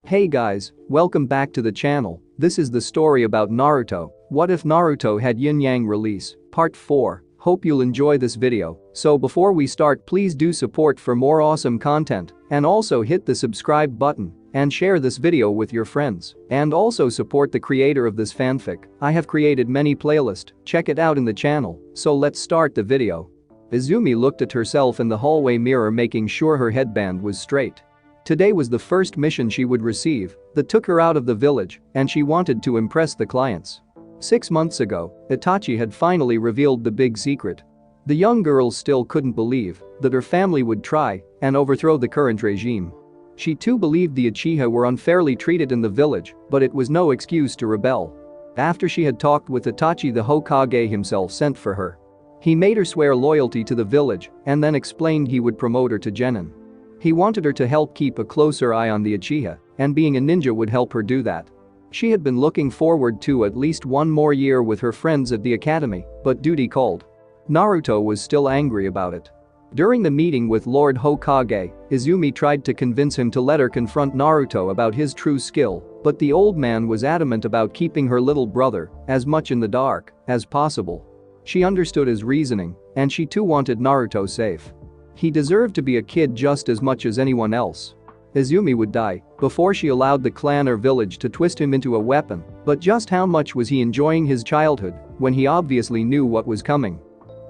Hey guys, welcome back to the channel. This is the story about Naruto. What if Naruto had Yin-Yang release? Part 4. Hope you'll enjoy this video. So before we start, please do support for more awesome content and also hit the subscribe button and share this video with your friends. And also support the creator of this fanfic. I have created many playlists, check it out in the channel. So let's start the video. Izumi looked at herself in the hallway mirror, making sure her headband was straight. Today was the first mission she would receive that took her out of the village, and she wanted to impress the clients. 6 months ago, Itachi had finally revealed the big secret. The young girl still couldn't believe that her family would try and overthrow the current regime. She too believed the Uchiha were unfairly treated in the village, but it was no excuse to rebel. After she had talked with Itachi, the Hokage himself sent for her. He made her swear loyalty to the village and then explained he would promote her to genin. He wanted her to help keep a closer eye on the Uchiha, and being a ninja would help her do that. She had been looking forward to at least one more year with her friends at the academy, but duty called. Naruto was still angry about it. During the meeting with Lord Hokage, Izumi tried to convince him to let her confront Naruto about his true skill, but the old man was adamant about keeping her little brother as much in the dark as possible. She understood his reasoning, and she too wanted Naruto safe. He deserved to be a kid just as much as anyone else. Izumi would die before she allowed the clan or village to twist him into a weapon, but just how much was he enjoying his childhood when he obviously knew what was coming?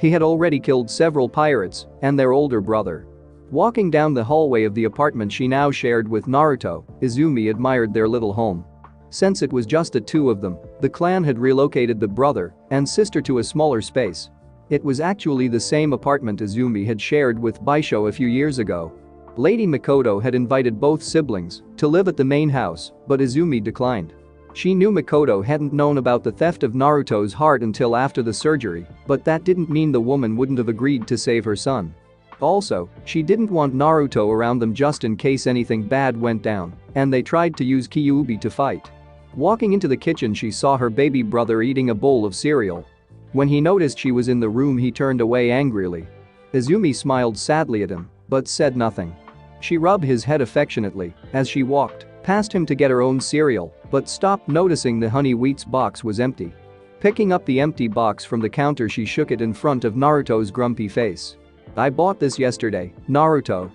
He had already killed several pirates and their older brother. Walking down the hallway of the apartment she now shared with Naruto, Izumi admired their little home. Since it was just the two of them, the clan had relocated the brother and sister to a smaller space. It was actually the same apartment Izumi had shared with Baisho a few years ago. Lady Mikoto had invited both siblings to live at the main house, but Izumi declined. She knew Mikoto hadn't known about the theft of Naruto's heart until after the surgery, but that didn't mean the woman wouldn't have agreed to save her son. Also, she didn't want Naruto around them just in case anything bad went down, and they tried to use Kyuubi to fight. Walking into the kitchen, she saw her baby brother eating a bowl of cereal. When he noticed she was in the room, he turned away angrily. Izumi smiled sadly at him, but said nothing. She rubbed his head affectionately as she walked past him to get her own cereal, but stopped noticing the honey wheats box was empty. Picking up the empty box from the counter, she shook it in front of Naruto's grumpy face. "I bought this yesterday, Naruto."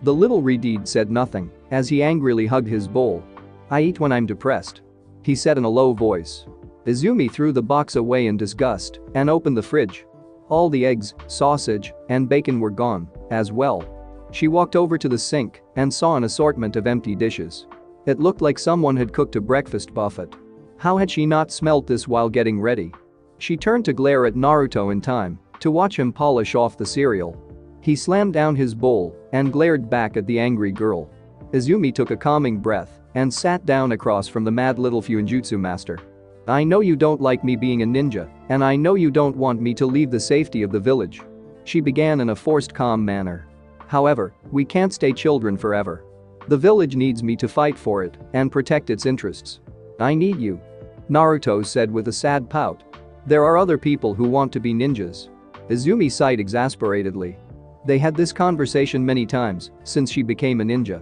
The little redeed said nothing as he angrily hugged his bowl. "I eat when I'm depressed," he said in a low voice. Izumi threw the box away in disgust and opened the fridge. All the eggs, sausage, and bacon were gone as well. She walked over to the sink and saw an assortment of empty dishes. It looked like someone had cooked a breakfast buffet. How had she not smelt this while getting ready? She turned to glare at Naruto in time to watch him polish off the cereal. He slammed down his bowl and glared back at the angry girl. Izumi took a calming breath and sat down across from the mad little Fuinjutsu master. "I know you don't like me being a ninja, and I know you don't want me to leave the safety of the village," she began in a forced calm manner. "However, we can't stay children forever. The village needs me to fight for it and protect its interests. I need you," Naruto said with a sad pout. "There are other people who want to be ninjas." Izumi sighed exasperatedly. They had this conversation many times since she became a ninja.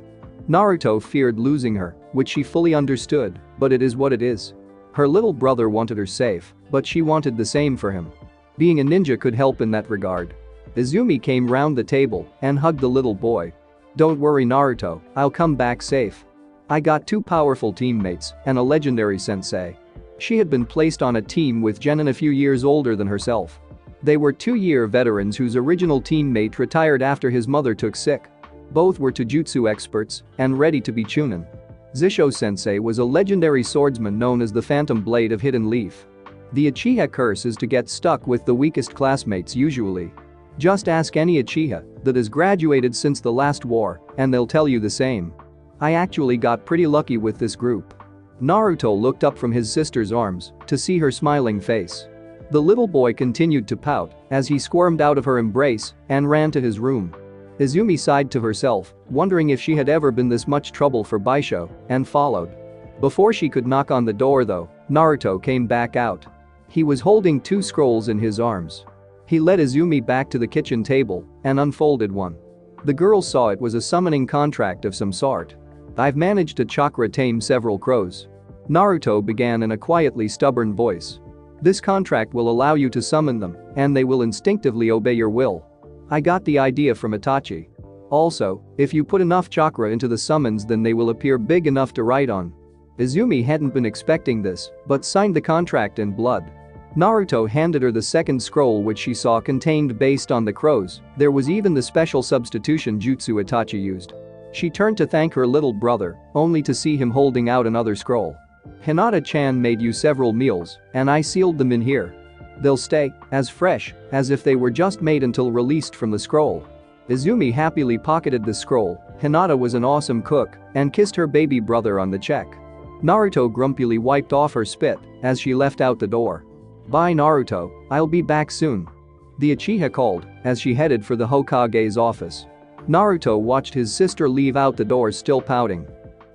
Naruto feared losing her, which she fully understood, but it is what it is. Her little brother wanted her safe, but she wanted the same for him. Being a ninja could help in that regard. Izumi came round the table and hugged the little boy. "Don't worry, Naruto, I'll come back safe. I got 2 powerful teammates and a legendary sensei." She had been placed on a team with genin a few years older than herself. They were 2-year veterans whose original teammate retired after his mother took sick. Both were Taijutsu experts and ready to be chunin. Zisho Sensei was a legendary swordsman known as the Phantom Blade of Hidden Leaf. The Uchiha curse is to get stuck with the weakest classmates usually. Just ask any Uchiha that has graduated since the last war and they'll tell you the same. I actually got pretty lucky with this group. Naruto looked up from his sister's arms to see her smiling face. The little boy continued to pout as he squirmed out of her embrace and ran to his room. Izumi sighed to herself, wondering if she had ever been this much trouble for Baisho, and followed. Before she could knock on the door though, Naruto came back out. He was holding 2 scrolls in his arms. He led Izumi back to the kitchen table and unfolded one. The girl saw it was a summoning contract of some sort. I've managed to chakra tame several crows. Naruto began in a quietly stubborn voice. This contract will allow you to summon them, and they will instinctively obey your will. I got the idea from Itachi. Also, if you put enough chakra into the summons, then they will appear big enough to write on. Izumi hadn't been expecting this, but signed the contract in blood. Naruto handed her the second scroll, which she saw contained based on the crows. There was even the special substitution jutsu Itachi used. She turned to thank her little brother, only to see him holding out another scroll. Hinata-chan made you several meals, and I sealed them in here. They'll stay as fresh as if they were just made until released from the scroll. Izumi happily pocketed the scroll. Hinata was an awesome cook and kissed her baby brother on the cheek. Naruto grumpily wiped off her spit as she left out the door. Bye Naruto, I'll be back soon. The Uchiha called as she headed for the Hokage's office. Naruto watched his sister leave out the door, still pouting.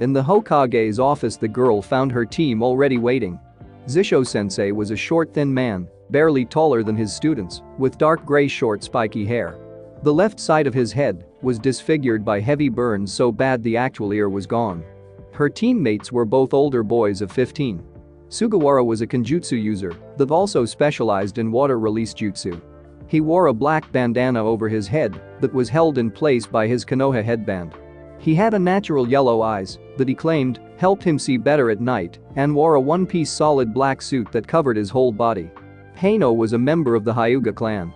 In the Hokage's office, the girl found her team already waiting. Zisho-sensei was a short, thin man, barely taller than his students, with dark gray short spiky hair. The left side of his head was disfigured by heavy burns so bad the actual ear was gone. Her teammates were both older boys of 15. Sugawara was a Kenjutsu user that also specialized in water release jutsu. He wore a black bandana over his head that was held in place by his Konoha headband. He had unnatural yellow eyes that he claimed helped him see better at night and wore a one-piece solid black suit that covered his whole body. Heino was a member of the Hyuga clan.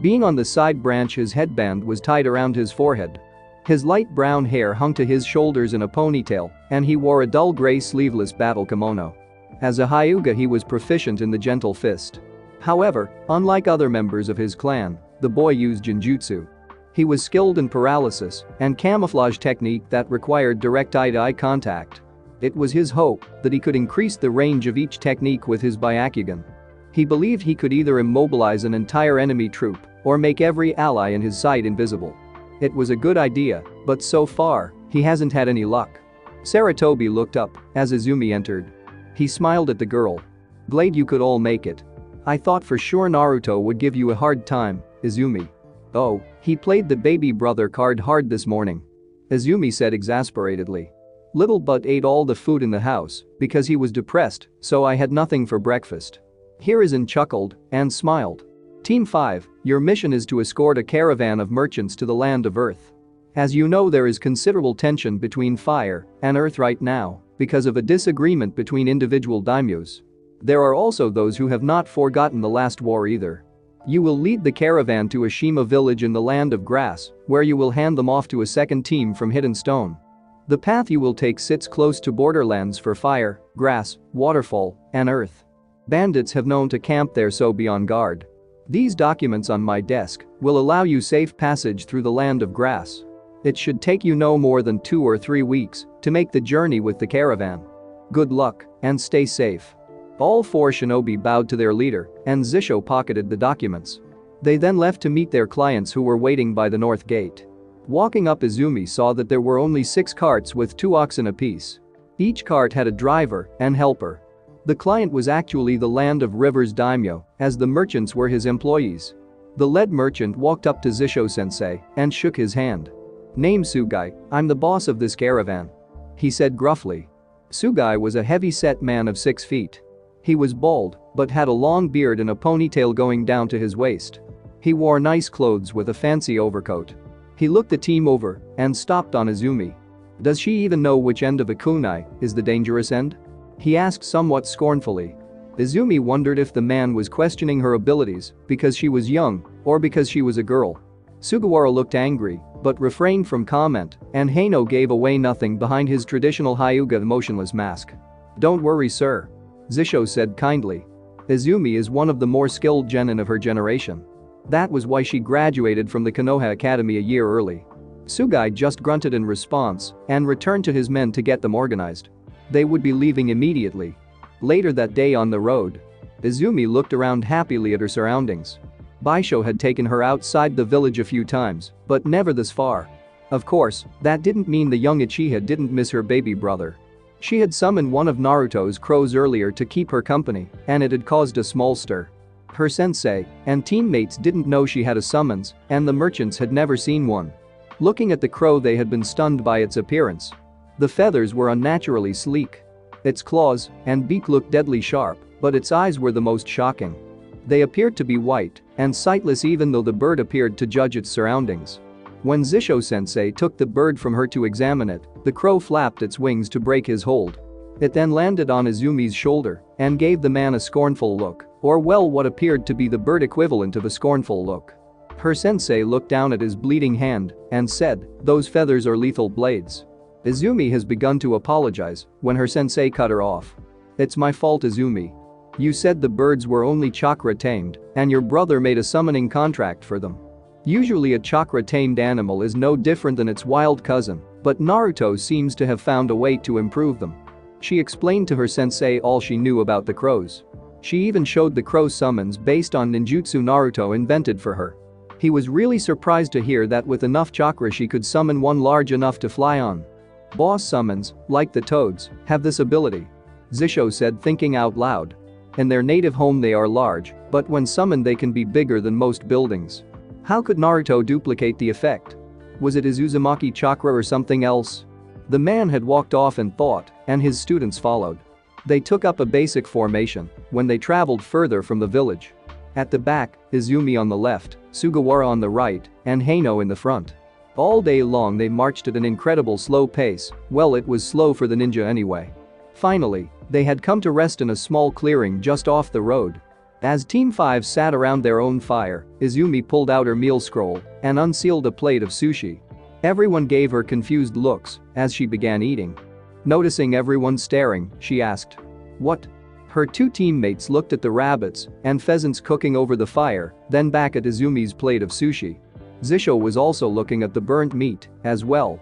Being on the side branch, his headband was tied around his forehead. His light brown hair hung to his shoulders in a ponytail, and he wore a dull gray sleeveless battle kimono. As a Hyuga, he was proficient in the gentle fist. However, unlike other members of his clan, the boy used Jinjutsu. He was skilled in paralysis and camouflage technique that required direct eye-to-eye contact. It was his hope that he could increase the range of each technique with his Byakugan. He believed he could either immobilize an entire enemy troop or make every ally in his sight invisible. It was a good idea, but so far, he hasn't had any luck. Saratobi looked up as Izumi entered. He smiled at the girl. Glad you could all make it. I thought for sure Naruto would give you a hard time, Izumi. Oh, he played the baby brother card hard this morning. Izumi said exasperatedly. Little Butt ate all the food in the house because he was depressed, so I had nothing for breakfast. Hiruzen chuckled and smiled. Team 5, your mission is to escort a caravan of merchants to the land of Earth. As you know, there is considerable tension between Fire and Earth right now because of a disagreement between individual daimyos. There are also those who have not forgotten the last war either. You will lead the caravan to a Shima village in the land of grass, where you will hand them off to a second team from Hidden Stone. The path you will take sits close to borderlands for fire, grass, waterfall, and earth. Bandits have known to camp there, so be on guard. These documents on my desk will allow you safe passage through the land of grass. It should take you no more than 2 or 3 weeks to make the journey with the caravan. Good luck and stay safe. All 4 shinobi bowed to their leader, and Zisho pocketed the documents. They then left to meet their clients who were waiting by the north gate. Walking up, Izumi saw that there were only 6 carts with 2 oxen apiece. Each cart had a driver and helper. The client was actually the Land of Rivers daimyo, as the merchants were his employees. The lead merchant walked up to Zisho-sensei and shook his hand. Name Sugai, I'm the boss of this caravan. He said gruffly. Sugai was a heavy-set man of 6 feet. He was bald, but had a long beard and a ponytail going down to his waist. He wore nice clothes with a fancy overcoat. He looked the team over and stopped on Izumi. Does she even know which end of a kunai is the dangerous end? He asked somewhat scornfully. Izumi wondered if the man was questioning her abilities because she was young or because she was a girl. Sugawara looked angry but refrained from comment, and Heino gave away nothing behind his traditional Hyuga emotionless mask. Don't worry, sir. Zisho said kindly. Izumi is one of the more skilled genin of her generation. That was why she graduated from the Konoha Academy a year early. Sugai just grunted in response and returned to his men to get them organized. They would be leaving immediately. Later that day on the road, Izumi looked around happily at her surroundings. Baisho had taken her outside the village a few times, but never this far. Of course, that didn't mean the young Uchiha didn't miss her baby brother. She had summoned one of Naruto's crows earlier to keep her company, and it had caused a small stir. Her sensei and teammates didn't know she had a summons, and the merchants had never seen one. Looking at the crow, they had been stunned by its appearance. The feathers were unnaturally sleek. Its claws and beak looked deadly sharp, but its eyes were the most shocking. They appeared to be white and sightless even though the bird appeared to judge its surroundings. When Zisho-sensei took the bird from her to examine it, the crow flapped its wings to break his hold. It then landed on Izumi's shoulder and gave the man a scornful look, or well, what appeared to be the bird equivalent of a scornful look. Her sensei looked down at his bleeding hand and said, "Those feathers are lethal blades." Izumi has begun to apologize when her sensei cut her off. "It's my fault, Izumi. You said the birds were only chakra tamed and your brother made a summoning contract for them. Usually a chakra tamed animal is no different than its wild cousin, but Naruto seems to have found a way to improve them." She explained to her sensei all she knew about the crows. She even showed the crow summons based on ninjutsu Naruto invented for her. He was really surprised to hear that with enough chakra she could summon one large enough to fly on. Boss summons, like the toads, have this ability. Zisho said, thinking out loud. In their native home they are large, but when summoned they can be bigger than most buildings. How could Naruto duplicate the effect? Was it his Uzumaki chakra or something else? The man had walked off in thought, and his students followed. They took up a basic formation when they traveled further from the village. At the back, Izumi on the left, Sugawara on the right, and Heino in the front. All day long they marched at an incredible slow pace. Well, it was slow for the ninja anyway. Finally, they had come to rest in a small clearing just off the road. As Team 5 sat around their own fire, Izumi pulled out her meal scroll and unsealed a plate of sushi. Everyone gave her confused looks as she began eating. Noticing everyone staring, she asked, "What?" Her two teammates looked at the rabbits and pheasants cooking over the fire, then back at Izumi's plate of sushi. Zisho was also looking at the burnt meat as well.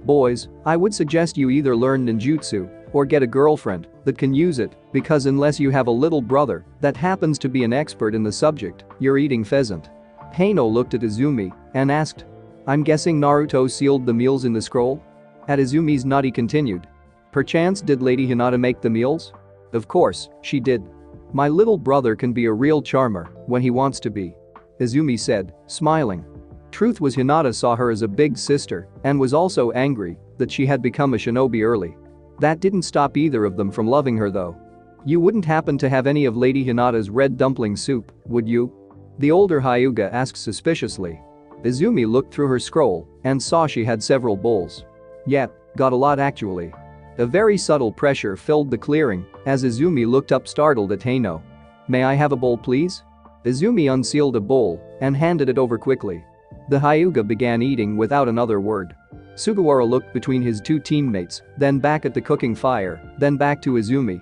"Boys, I would suggest you either learn ninjutsu or get a girlfriend that can use it, because unless you have a little brother that happens to be an expert in the subject, you're eating pheasant." Heino looked at Izumi and asked, "I'm guessing Naruto sealed the meals in the scroll?" At Izumi's nod he continued, "Perchance did Lady Hinata make the meals?" "Of course, she did. My little brother can be a real charmer when he wants to be," Izumi said, smiling. Truth was Hinata saw her as a big sister and was also angry that she had become a shinobi early. That didn't stop either of them from loving her though. "You wouldn't happen to have any of Lady Hinata's red dumpling soup, would you?" the older Hyuga asked suspiciously. Izumi looked through her scroll and saw she had several bowls. "Yep, got a lot actually." A very subtle pressure filled the clearing as Izumi looked up startled at Heino. "May I have a bowl please?" Izumi unsealed a bowl and handed it over quickly. The Hyuga began eating without another word. Sugawara looked between his two teammates, then back at the cooking fire, then back to Izumi.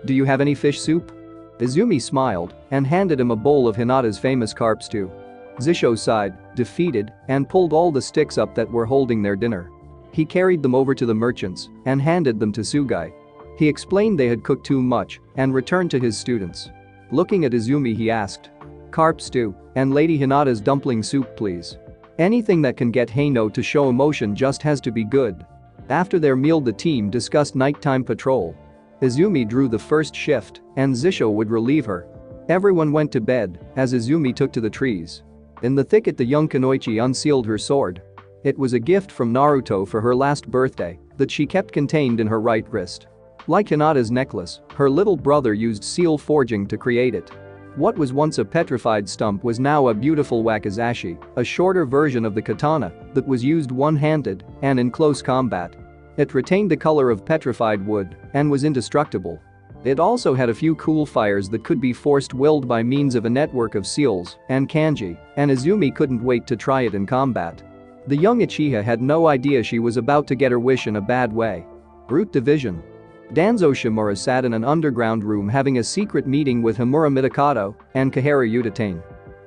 "Do you have any fish soup?" Izumi smiled and handed him a bowl of Hinata's famous carp stew. Zisho sighed, defeated, and pulled all the sticks up that were holding their dinner. He carried them over to the merchants and handed them to Sugai. He explained they had cooked too much and returned to his students. Looking at Izumi he asked, "Carp stew and Lady Hinata's dumpling soup please." Anything that can get Heino to show emotion just has to be good. After their meal the team discussed nighttime patrol. Izumi drew the first shift and Zisho would relieve her. Everyone went to bed as Izumi took to the trees. In the thicket the young Kunoichi unsealed her sword. It was a gift from Naruto for her last birthday that she kept contained in her right wrist. Like Hinata's necklace, her little brother used seal forging to create it. What was once a petrified stump was now a beautiful wakizashi, a shorter version of the katana that was used one-handed and in close combat. It retained the color of petrified wood and was indestructible. It also had a few cool fires that could be forced-willed by means of a network of seals and kanji, and Izumi couldn't wait to try it in combat. The young Uchiha had no idea she was about to get her wish in a bad way. Root Division. Danzo Shimura sat in an underground room having a secret meeting with Homura Mitakato and Kahara Utatane.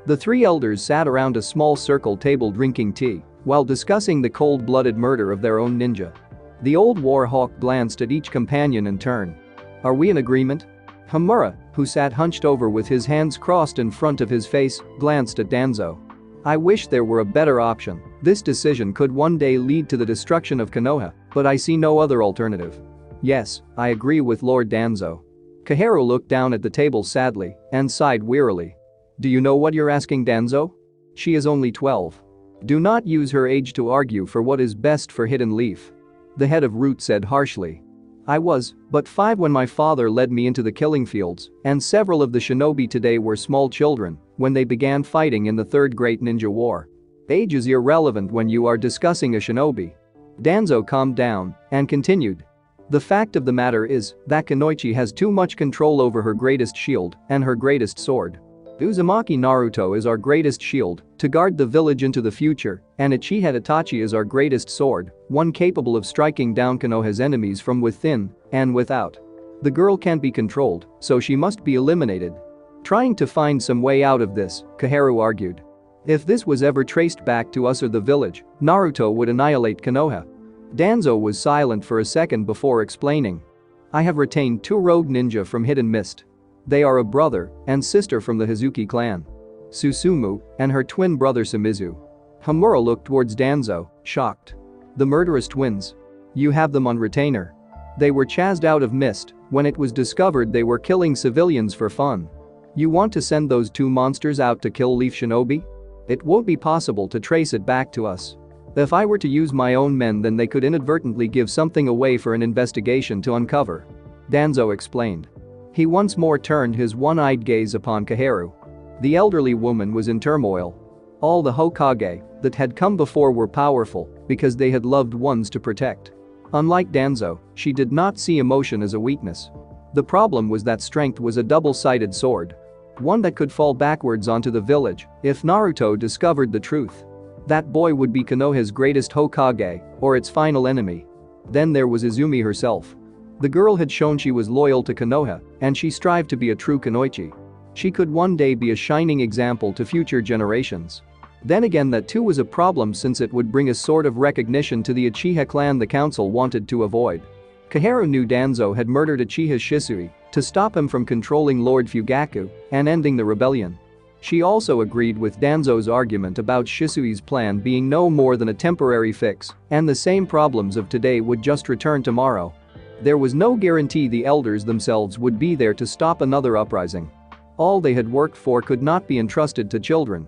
The three elders sat around a small circle table drinking tea while discussing the cold-blooded murder of their own ninja. The old war hawk glanced at each companion in turn. "Are we in agreement?" Homura, who sat hunched over with his hands crossed in front of his face, glanced at Danzo. "I wish there were a better option. This decision could one day lead to the destruction of Konoha, but I see no other alternative." "Yes, I agree with Lord Danzo." Kahara looked down at the table sadly and sighed wearily. "Do you know what you're asking, Danzo? She is only 12. Do not use her age to argue for what is best for Hidden Leaf." the head of Root said harshly. I was but 5 when my father led me into the killing fields, and several of the shinobi today were small children when they began fighting in the Third Great Ninja War. Age is irrelevant when you are discussing a shinobi. Danzo calmed down and continued. The fact of the matter is that Kunoichi has too much control over her greatest shield and her greatest sword. Uzumaki Naruto is our greatest shield to guard the village into the future, and Uchiha Itachi is our greatest sword, one capable of striking down Konoha's enemies from within and without. The girl can't be controlled, so she must be eliminated. Trying to find some way out of this, Koharu argued. If this was ever traced back to us or the village, Naruto would annihilate Konoha. Danzo was silent for a second before explaining. I have retained 2 rogue ninja from Hidden Mist. They are a brother and sister from the Hazuki clan. Susumu and her twin brother Shimizu. Hamura looked towards Danzo, shocked. The murderous twins. You have them on retainer. They were chased out of Mist when it was discovered they were killing civilians for fun. You want to send those 2 monsters out to kill Leaf Shinobi? It won't be possible to trace it back to us. If I were to use my own men, then they could inadvertently give something away for an investigation to uncover. Danzo explained. He once more turned his one-eyed gaze upon Koharu. The elderly woman was in turmoil. All the Hokage that had come before were powerful because they had loved ones to protect. Unlike Danzo, she did not see emotion as a weakness. The problem was that strength was a double-sided sword. One that could fall backwards onto the village if Naruto discovered the truth. That boy would be Konoha's greatest Hokage or its final enemy. Then there was Izumi herself. The girl had shown she was loyal to Konoha, and she strived to be a true Kunoichi. She could one day be a shining example to future generations. Then again, that too was a problem since it would bring a sort of recognition to the Uchiha clan the council wanted to avoid. Koharu knew Danzo had murdered Uchiha Shisui to stop him from controlling Lord Fugaku and ending the rebellion. She also agreed with Danzo's argument about Shisui's plan being no more than a temporary fix, and the same problems of today would just return tomorrow. There was no guarantee the elders themselves would be there to stop another uprising. All they had worked for could not be entrusted to children.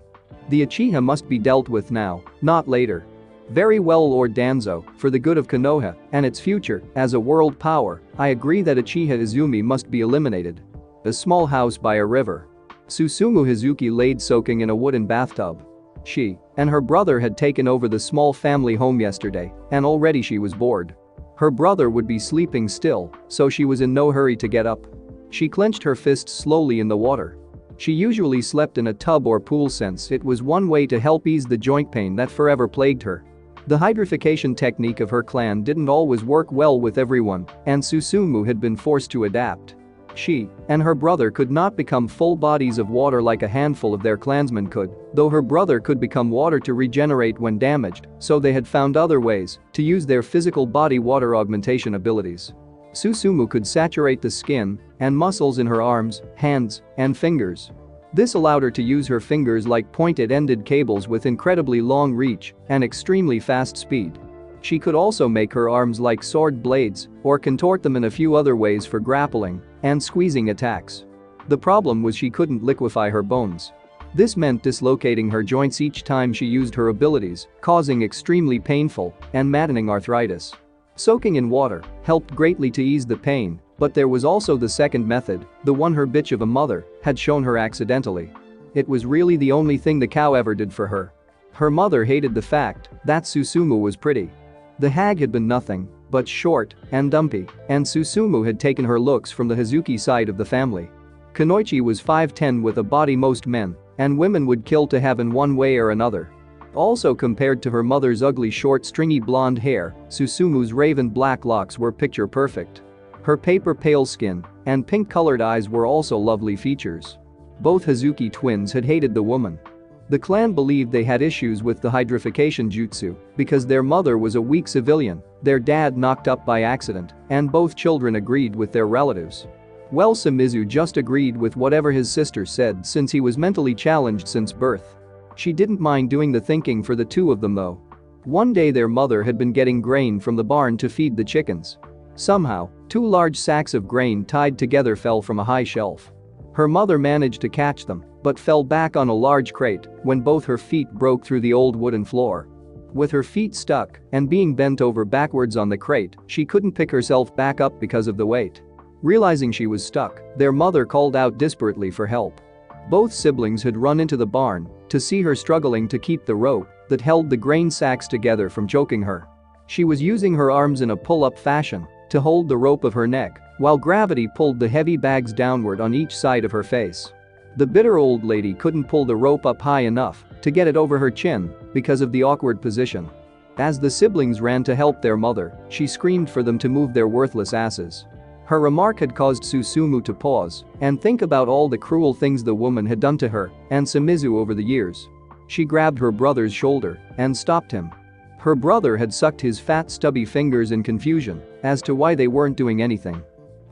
The Uchiha must be dealt with now, not later. Very well, Lord Danzo, for the good of Konoha and its future as a world power, I agree that Uchiha Izumi must be eliminated. A small house by a river. Susumu Hazuki laid soaking in a wooden bathtub. She and her brother had taken over the small family home yesterday, and already she was bored. Her brother would be sleeping still, so she was in no hurry to get up. She clenched her fists slowly in the water. She usually slept in a tub or pool since it was one way to help ease the joint pain that forever plagued her. The hydrification technique of her clan didn't always work well with everyone, and Susumu had been forced to adapt. She and her brother could not become full bodies of water like a handful of their clansmen could, though her brother could become water to regenerate when damaged, so they had found other ways to use their physical body water augmentation abilities. Susumu could saturate the skin and muscles in her arms, hands, and fingers. This allowed her to use her fingers like pointed-ended cables with incredibly long reach and extremely fast speed. She could also make her arms like sword blades or contort them in a few other ways for grappling and squeezing attacks. The problem was she couldn't liquefy her bones. This meant dislocating her joints each time she used her abilities, causing extremely painful and maddening arthritis. Soaking in water helped greatly to ease the pain, but there was also the second method, the one her bitch of a mother had shown her accidentally. It was really the only thing the cow ever did for her. Her mother hated the fact that Susumu was pretty. The hag had been nothing but short and dumpy, and Susumu had taken her looks from the Hazuki side of the family. Kunoichi was 5'10" with a body most men and women would kill to have in one way or another. Also, compared to her mother's ugly short stringy blonde hair, Susumu's raven black locks were picture perfect. Her paper pale skin and pink-colored eyes were also lovely features. Both Hazuki twins had hated the woman. The clan believed they had issues with the hydrification jutsu because their mother was a weak civilian, their dad knocked up by accident, and both children agreed with their relatives. Well, Shimizu just agreed with whatever his sister said since he was mentally challenged since birth. She didn't mind doing the thinking for the two of them though. One day their mother had been getting grain from the barn to feed the chickens. Somehow, 2 large sacks of grain tied together fell from a high shelf. Her mother managed to catch them, but fell back on a large crate when both her feet broke through the old wooden floor. With her feet stuck and being bent over backwards on the crate, she couldn't pick herself back up because of the weight. Realizing she was stuck, their mother called out desperately for help. Both siblings had run into the barn to see her struggling to keep the rope that held the grain sacks together from choking her. She was using her arms in a pull-up fashion to hold the rope of her neck, while gravity pulled the heavy bags downward on each side of her face. The bitter old lady couldn't pull the rope up high enough to get it over her chin because of the awkward position. As the siblings ran to help their mother, she screamed for them to move their worthless asses. Her remark had caused Susumu to pause and think about all the cruel things the woman had done to her and Shimizu over the years. She grabbed her brother's shoulder and stopped him. Her brother had sucked his fat stubby fingers in confusion as to why they weren't doing anything.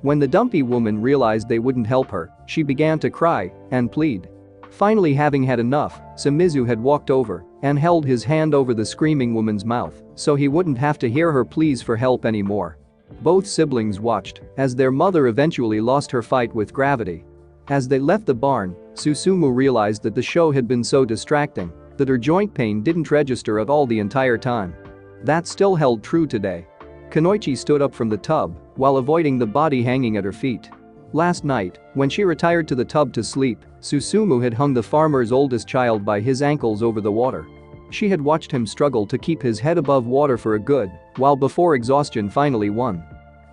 When the dumpy woman realized they wouldn't help her, she began to cry and plead. Finally, having had enough, Shimizu had walked over and held his hand over the screaming woman's mouth so he wouldn't have to hear her pleas for help anymore. Both siblings watched as their mother eventually lost her fight with gravity. As they left the barn, Susumu realized that the show had been so distracting that her joint pain didn't register at all the entire time. That still held true today. Kunoichi stood up from the tub while avoiding the body hanging at her feet. Last night, when she retired to the tub to sleep, Susumu had hung the farmer's oldest child by his ankles over the water. She had watched him struggle to keep his head above water for a good while before exhaustion finally won.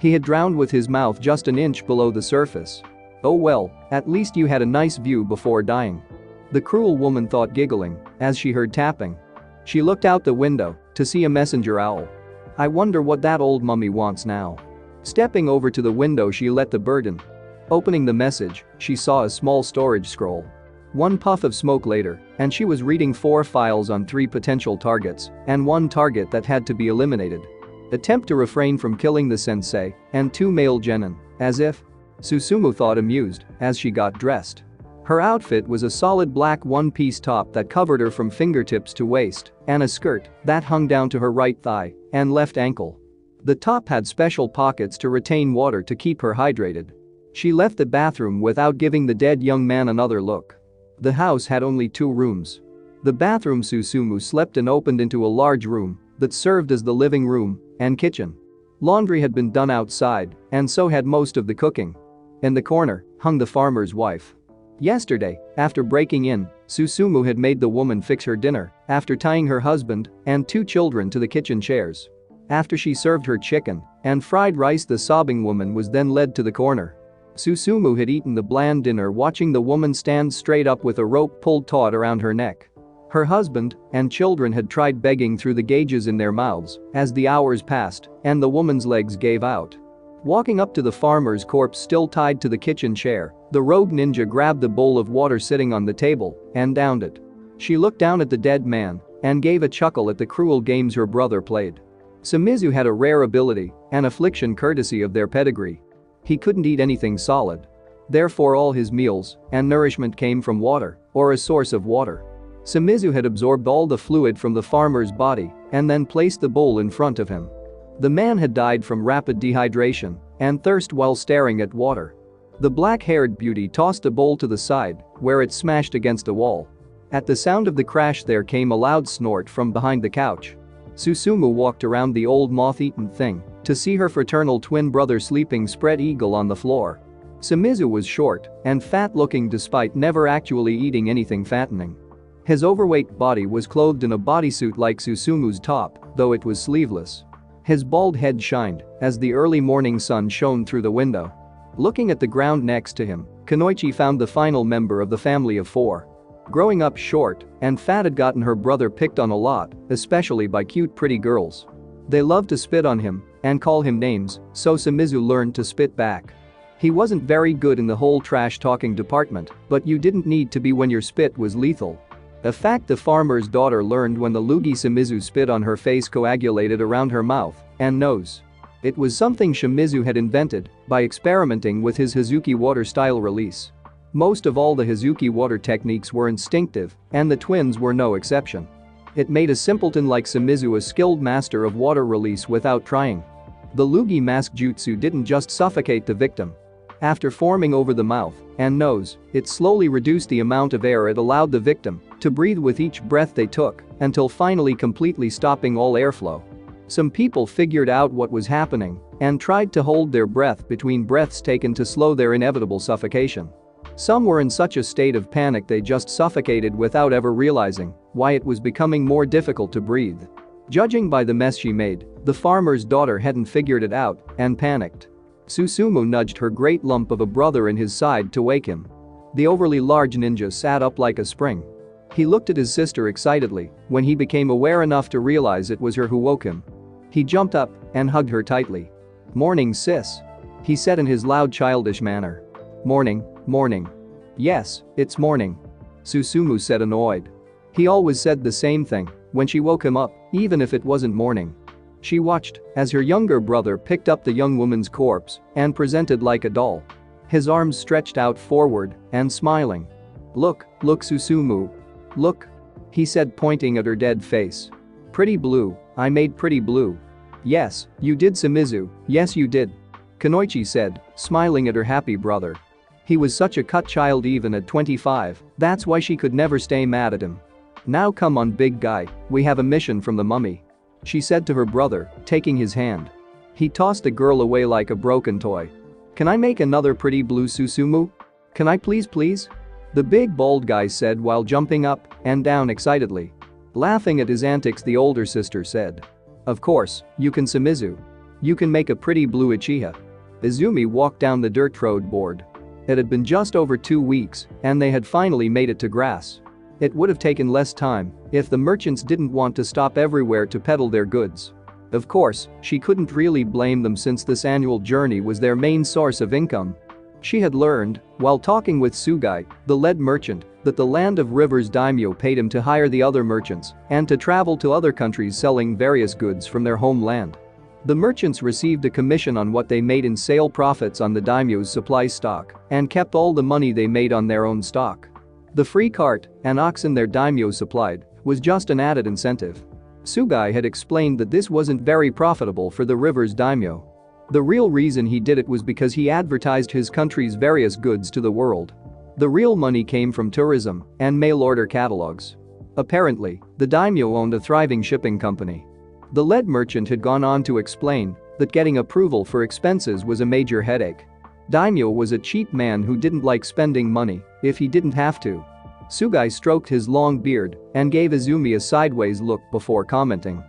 He had drowned with his mouth just an inch below the surface. Oh well, at least you had a nice view before dying. The cruel woman thought, giggling as she heard tapping. She looked out the window to see a messenger owl. I wonder what that old mummy wants now. Stepping over to the window, she let the bird in. Opening the message, she saw a small storage scroll. One puff of smoke later, and she was reading 4 files on 3 potential targets and 1 target that had to be eliminated. Attempt to refrain from killing the sensei and 2 male genin, as if. Susumu thought, amused as she got dressed. Her outfit was a solid black one-piece top that covered her from fingertips to waist and a skirt that hung down to her right thigh and left ankle. The top had special pockets to retain water to keep her hydrated. She left the bathroom without giving the dead young man another look. The house had only 2 rooms. The bathroom Susumu slept in opened into a large room that served as the living room and kitchen. Laundry had been done outside, and so had most of the cooking. In the corner hung the farmer's wife. Yesterday, after breaking in, Susumu had made the woman fix her dinner after tying her husband and 2 children to the kitchen chairs. After she served her chicken and fried rice, the sobbing woman was then led to the corner. Susumu had eaten the bland dinner watching the woman stand straight up with a rope pulled taut around her neck. Her husband and children had tried begging through the gauges in their mouths as the hours passed and the woman's legs gave out. Walking up to the farmer's corpse still tied to the kitchen chair, the rogue ninja grabbed the bowl of water sitting on the table and downed it. She looked down at the dead man and gave a chuckle at the cruel games her brother played. Shimizu had a rare ability, an affliction courtesy of their pedigree. He couldn't eat anything solid. Therefore all his meals and nourishment came from water or a source of water. Shimizu had absorbed all the fluid from the farmer's body and then placed the bowl in front of him. The man had died from rapid dehydration and thirst while staring at water. The black-haired beauty tossed the bowl to the side, where it smashed against a wall. At the sound of the crash there came a loud snort from behind the couch. Susumu walked around the old moth-eaten thing to see her fraternal twin brother sleeping spread eagle on the floor. Shimizu was short and fat-looking despite never actually eating anything fattening. His overweight body was clothed in a bodysuit like Susumu's top, though it was sleeveless. His bald head shined as the early morning sun shone through the window. Looking at the ground next to him, Kunoichi found the final member of the family of 4. Growing up short and fat had gotten her brother picked on a lot, especially by cute pretty girls. They loved to spit on him and call him names, so Shimizu learned to spit back. He wasn't very good in the whole trash-talking department, but you didn't need to be when your spit was lethal. A fact the farmer's daughter learned when the loogie Shimizu spit on her face coagulated around her mouth and nose. It was something Shimizu had invented by experimenting with his Hazuki water style release. Most of all the Hazuki water techniques were instinctive, and the twins were no exception. It made a simpleton like Shimizu a skilled master of water release without trying. The loogie mask jutsu didn't just suffocate the victim. After forming over the mouth and nose, it slowly reduced the amount of air it allowed the victim to breathe with each breath they took until finally completely stopping all airflow. Some people figured out what was happening and tried to hold their breath between breaths taken to slow their inevitable suffocation. Some were in such a state of panic they just suffocated without ever realizing why it was becoming more difficult to breathe. Judging by the mess she made, the farmer's daughter hadn't figured it out and panicked. Susumu nudged her great lump of a brother in his side to wake him. The overly large ninja sat up like a spring. He looked at his sister excitedly when he became aware enough to realize it was her who woke him. He jumped up and hugged her tightly. "Morning, sis," he said in his loud childish manner. "Morning, morning." "Yes, it's morning," Susumu said, annoyed. He always said the same thing when she woke him up, even if it wasn't morning. She watched as her younger brother picked up the young woman's corpse and presented like a doll. His arms stretched out forward and smiling. Look, Susumu. Look," he said, pointing at her dead face. "Pretty blue, I made pretty blue." "Yes, you did, Shimizu, yes you did," Kunoichi said, smiling at her happy brother. He was such a cut child even at 25, that's why she could never stay mad at him. "Now come on, big guy, we have a mission from the mummy," she said to her brother, taking his hand. He tossed the girl away like a broken toy. "Can I make another pretty blue, Susumu? Can I please?" The big bald guy said while jumping up and down excitedly. Laughing at his antics, the older sister said, "Of course, you can, Shimizu. You can make a pretty blue Uchiha." Izumi walked down the dirt road board. It had been just over 2 weeks and they had finally made it to grass. It would have taken less time if the merchants didn't want to stop everywhere to peddle their goods. Of course, she couldn't really blame them since this annual journey was their main source of income. She had learned, while talking with Sugai, the lead merchant, that the Land of Rivers daimyo paid him to hire the other merchants and to travel to other countries selling various goods from their homeland. The merchants received a commission on what they made in sale profits on the daimyo's supply stock and kept all the money they made on their own stock. The free cart and oxen their daimyo supplied was just an added incentive. Sugai had explained that this wasn't very profitable for the Rivers daimyo. The real reason he did it was because he advertised his country's various goods to the world. The real money came from tourism and mail-order catalogs. Apparently, the daimyo owned a thriving shipping company. The lead merchant had gone on to explain that getting approval for expenses was a major headache. Daimyo was a cheap man who didn't like spending money if he didn't have to. Sugai stroked his long beard and gave Izumi a sideways look before commenting.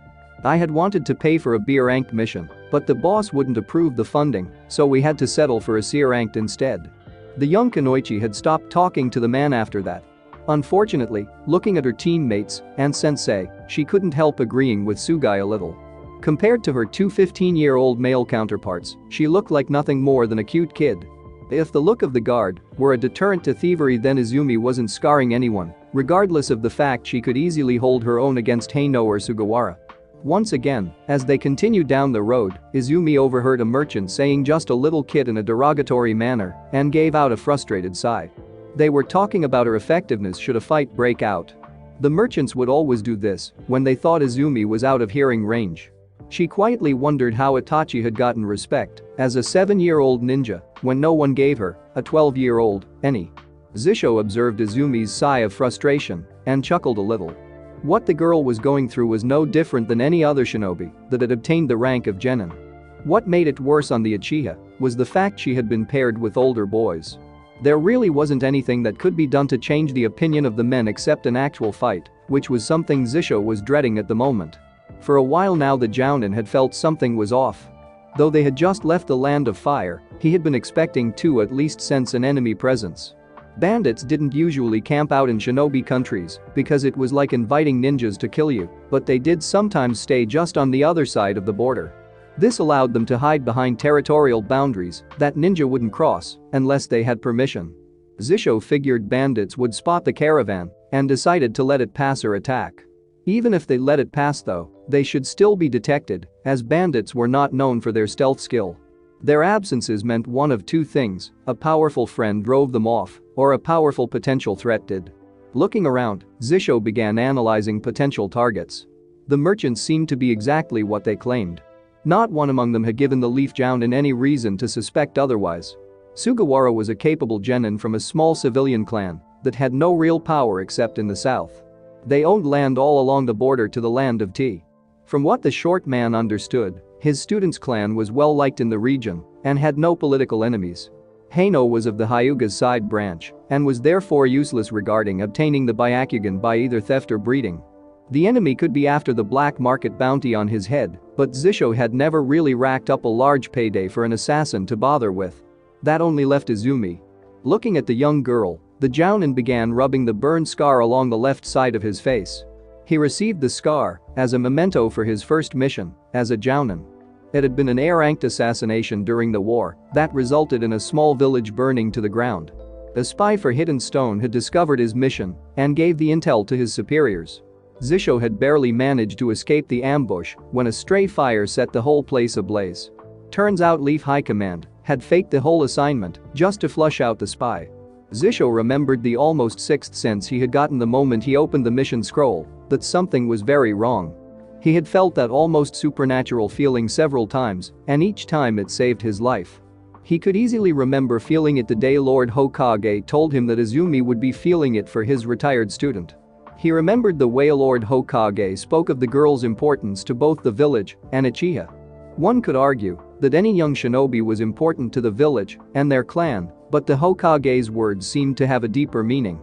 "I had wanted to pay for a B-ranked mission, but the boss wouldn't approve the funding, so we had to settle for a C-ranked instead." The young Kunoichi had stopped talking to the man after that. Unfortunately, looking at her teammates and sensei, she couldn't help agreeing with Sugai a little. Compared to her two 15-year-old male counterparts, she looked like nothing more than a cute kid. If the look of the guard were a deterrent to thievery, then Izumi wasn't scarring anyone, regardless of the fact she could easily hold her own against Heino or Sugawara. Once again, as they continued down the road, Izumi overheard a merchant saying "just a little kid" in a derogatory manner and gave out a frustrated sigh. They were talking about her effectiveness should a fight break out. The merchants would always do this when they thought Izumi was out of hearing range. She quietly wondered how Itachi had gotten respect as a 7-year-old ninja when no one gave her, a 12-year-old, any. Zisho observed Izumi's sigh of frustration and chuckled a little. What the girl was going through was no different than any other shinobi that had obtained the rank of genin. What made it worse on the Uchiha was the fact she had been paired with older boys. There really wasn't anything that could be done to change the opinion of the men except an actual fight, which was something Zisho was dreading at the moment. For a while now the Jounin had felt something was off. Though they had just left the Land of Fire, he had been expecting to at least sense an enemy presence. Bandits didn't usually camp out in shinobi countries because it was like inviting ninjas to kill you, but they did sometimes stay just on the other side of the border. This allowed them to hide behind territorial boundaries that ninja wouldn't cross unless they had permission. Zisho figured bandits would spot the caravan and decided to let it pass or attack. Even if they let it pass though, they should still be detected, as bandits were not known for their stealth skill. Their absences meant one of two things: a powerful friend drove them off, or a powerful potential threat did. Looking around, Zisho began analyzing potential targets. The merchants seemed to be exactly what they claimed. Not one among them had given the Leaf Jounin any reason to suspect otherwise. Sugawara was a capable genin from a small civilian clan that had no real power except in the south. They owned land all along the border to the land of tea. From what the short man understood, his student's clan was well liked in the region and had no political enemies. Heino was of the Hyuga's side branch and was therefore useless regarding obtaining the Byakugan by either theft or breeding. The enemy could be after the black market bounty on his head, but Zisho had never really racked up a large payday for an assassin to bother with. That only left Izumi. Looking at the young girl, the Jounin began rubbing the burn scar along the left side of his face. He received the scar as a memento for his first mission as a Jounin. It had been an A-ranked assassination during the war that resulted in a small village burning to the ground. A spy for Hidden Stone had discovered his mission and gave the intel to his superiors. Zisho had barely managed to escape the ambush when a stray fire set the whole place ablaze. Turns out Leaf High Command had faked the whole assignment just to flush out the spy. Zisho remembered the almost sixth sense he had gotten the moment he opened the mission scroll, that something was very wrong. He had felt that almost supernatural feeling several times, and each time it saved his life. He could easily remember feeling it the day Lord Hokage told him that Izumi would be feeling it for his retired student. He remembered the way Lord Hokage spoke of the girl's importance to both the village and Uchiha. One could argue that any young shinobi was important to the village and their clan, but the Hokage's words seemed to have a deeper meaning.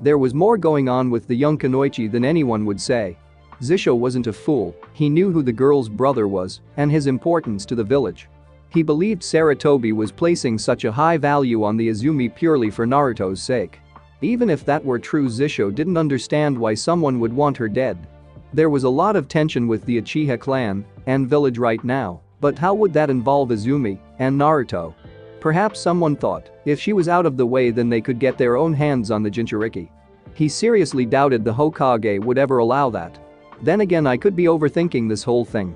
There was more going on with the young Kunoichi than anyone would say. Zisho wasn't a fool, he knew who the girl's brother was and his importance to the village. He believed Saratobi was placing such a high value on the Izumi purely for Naruto's sake. Even if that were true, Zisho didn't understand why someone would want her dead. There was a lot of tension with the Uchiha clan and village right now, but how would that involve Izumi and Naruto? Perhaps someone thought if she was out of the way then they could get their own hands on the Jinchuriki. He seriously doubted the Hokage would ever allow that. Then again, I could be overthinking this whole thing.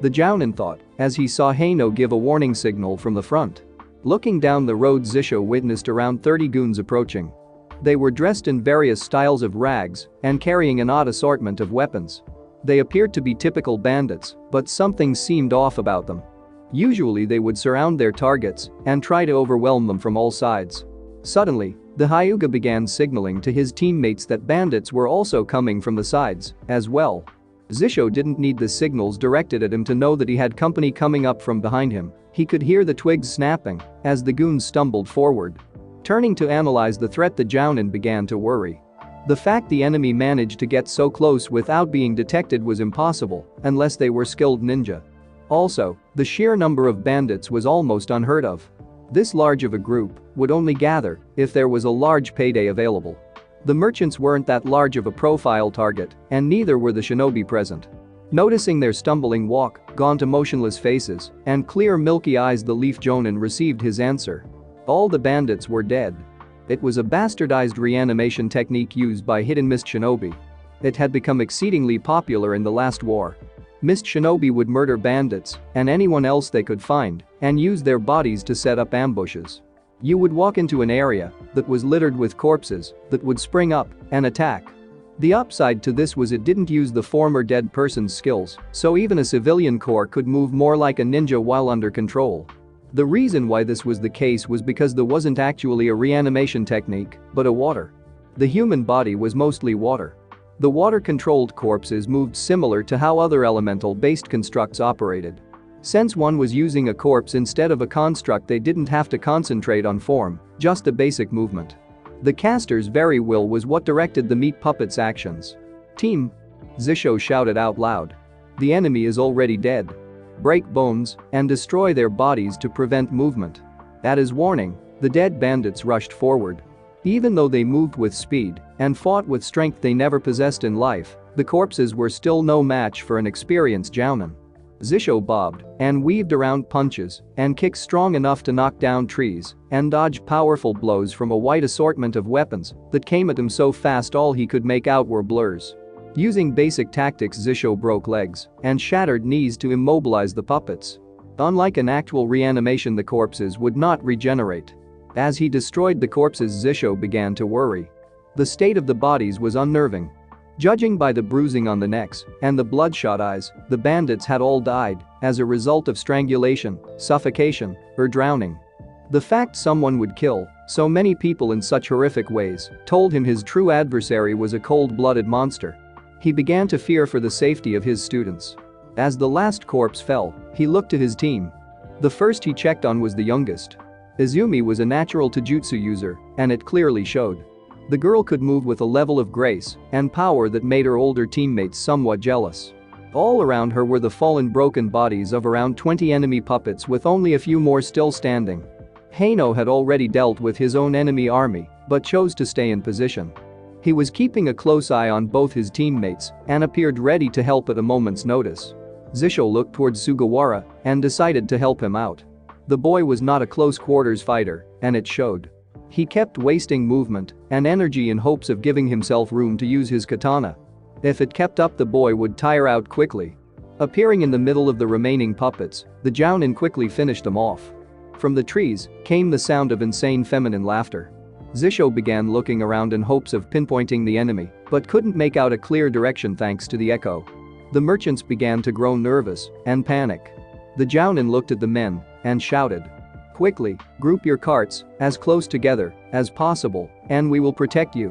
The Jounin thought as he saw Heino give a warning signal from the front. Looking down the road, Zisho witnessed around 30 goons approaching. They were dressed in various styles of rags and carrying an odd assortment of weapons. They appeared to be typical bandits, but something seemed off about them. Usually they would surround their targets and try to overwhelm them from all sides. Suddenly, the Hyuga began signaling to his teammates that bandits were also coming from the sides as well. Zisho didn't need the signals directed at him to know that he had company coming up from behind him. He could hear the twigs snapping as the goons stumbled forward. Turning to analyze the threat, the Jounin began to worry. The fact the enemy managed to get so close without being detected was impossible unless they were skilled ninja. Also, the sheer number of bandits was almost unheard of. This large of a group would only gather if there was a large payday available. The merchants weren't that large of a profile target, and neither were the shinobi present. Noticing their stumbling walk, gaunt emotionless faces, and clear milky eyes, the Leaf Jonin received his answer. All the bandits were dead. It was a bastardized reanimation technique used by Hidden Mist Shinobi. It had become exceedingly popular in the last war. Mist Shinobi would murder bandits and anyone else they could find and use their bodies to set up ambushes. You would walk into an area that was littered with corpses that would spring up and attack. The upside to this was it didn't use the former dead person's skills, so even a civilian corps could move more like a ninja while under control. The reason why this was the case was because there wasn't actually a reanimation technique, but a water. The human body was mostly water. The water-controlled corpses moved similar to how other elemental-based constructs operated. Since one was using a corpse instead of a construct, they didn't have to concentrate on form, just the basic movement. The caster's very will was what directed the meat puppet's actions. "Team!" Zisho shouted out loud. "The enemy is already dead. Break bones and destroy their bodies to prevent movement." At his warning, the dead bandits rushed forward. Even though they moved with speed and fought with strength they never possessed in life, the corpses were still no match for an experienced Jounin. Zisho bobbed and weaved around punches and kicked strong enough to knock down trees and dodge powerful blows from a wide assortment of weapons that came at him so fast all he could make out were blurs. Using basic tactics, Zisho broke legs and shattered knees to immobilize the puppets. Unlike an actual reanimation, the corpses would not regenerate. As he destroyed the corpses, Zisho began to worry. The state of the bodies was unnerving. Judging by the bruising on the necks and the bloodshot eyes, the bandits had all died as a result of strangulation, suffocation, or drowning. The fact someone would kill so many people in such horrific ways told him his true adversary was a cold-blooded monster. He began to fear for the safety of his students. As the last corpse fell, he looked to his team. The first he checked on was the youngest. Izumi was a natural taijutsu user, and it clearly showed. The girl could move with a level of grace and power that made her older teammates somewhat jealous. All around her were the fallen broken bodies of around 20 enemy puppets with only a few more still standing. Heino had already dealt with his own enemy army, but chose to stay in position. He was keeping a close eye on both his teammates and appeared ready to help at a moment's notice. Zisho looked towards Sugawara and decided to help him out. The boy was not a close-quarters fighter, and it showed. He kept wasting movement and energy in hopes of giving himself room to use his katana. If it kept up, the boy would tire out quickly. Appearing in the middle of the remaining puppets, the Jounin quickly finished them off. From the trees came the sound of insane feminine laughter. Zisho began looking around in hopes of pinpointing the enemy, but couldn't make out a clear direction thanks to the echo. The merchants began to grow nervous and panic. The Jounin looked at the men and shouted, "Quickly, group your carts as close together as possible, and we will protect you."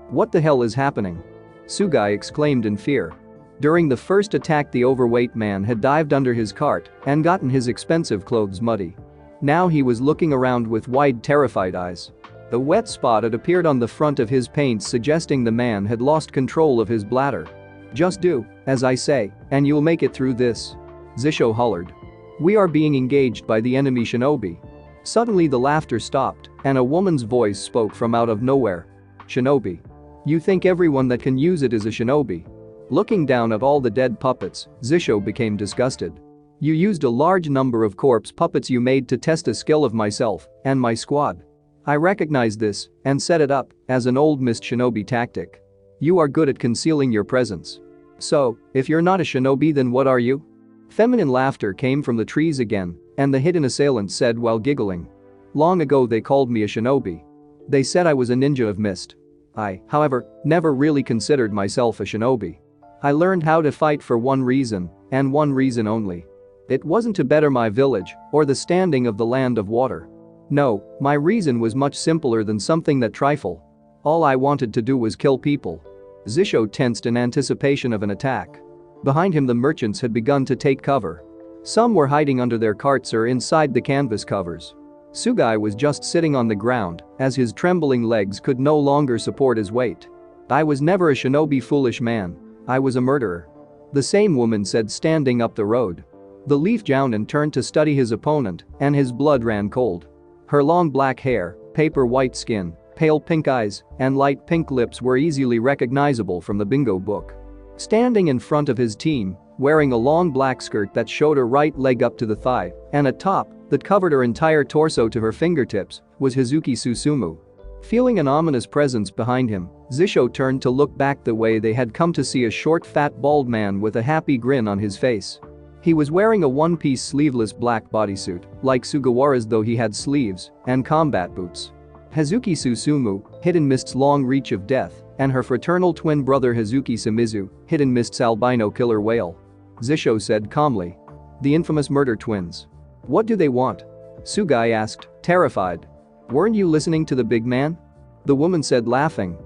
"What the hell is happening?" Sugai exclaimed in fear. During the first attack, the overweight man had dived under his cart and gotten his expensive clothes muddy. Now he was looking around with wide, terrified eyes. A wet spot had appeared on the front of his paints, suggesting the man had lost control of his bladder. "Just do as I say, and you'll make it through this," Zisho hollered. "We are being engaged by the enemy shinobi." Suddenly the laughter stopped, and a woman's voice spoke from out of nowhere. "Shinobi? You think everyone that can use it is a shinobi?" Looking down at all the dead puppets, Zisho became disgusted. "You used a large number of corpse puppets you made to test the skill of myself and my squad. I recognized this and set it up as an old mist shinobi tactic. You are good at concealing your presence. So, if you're not a shinobi, then what are you?" Feminine laughter came from the trees again, and the hidden assailant said while giggling. "Long ago they called me a shinobi. They said I was a ninja of mist. I, however, never really considered myself a shinobi. I learned how to fight for one reason, and one reason only. It wasn't to better my village or the standing of the land of water. No, my reason was much simpler than something that trifle. All I wanted to do was kill people." Zisho tensed in anticipation of an attack. Behind him, the merchants had begun to take cover. Some were hiding under their carts or inside the canvas covers. Sugai was just sitting on the ground as his trembling legs could no longer support his weight. "I was never a shinobi, foolish man. I was a murderer," the same woman said, standing up the road. The Leaf Jounin turned to study his opponent, and his blood ran cold. Her long black hair, paper white skin, pale pink eyes, and light pink lips were easily recognizable from the bingo book. Standing in front of his team, wearing a long black skirt that showed her right leg up to the thigh and a top that covered her entire torso to her fingertips, was Hazuki Susumu. Feeling an ominous presence behind him, Zisho turned to look back the way they had come to see a short, fat, bald man with a happy grin on his face. He was wearing a one-piece sleeveless black bodysuit, like Sugawara's, though he had sleeves and combat boots. Hazuki Susumu, Hidden Mist's long reach of death, and her fraternal twin brother Hazuki Shimizu, Hidden Mist's albino killer whale. Zisho said calmly. "The infamous murder twins. What do they want?" Sugai asked, terrified. "Weren't you listening to the big man?" The woman said, laughing.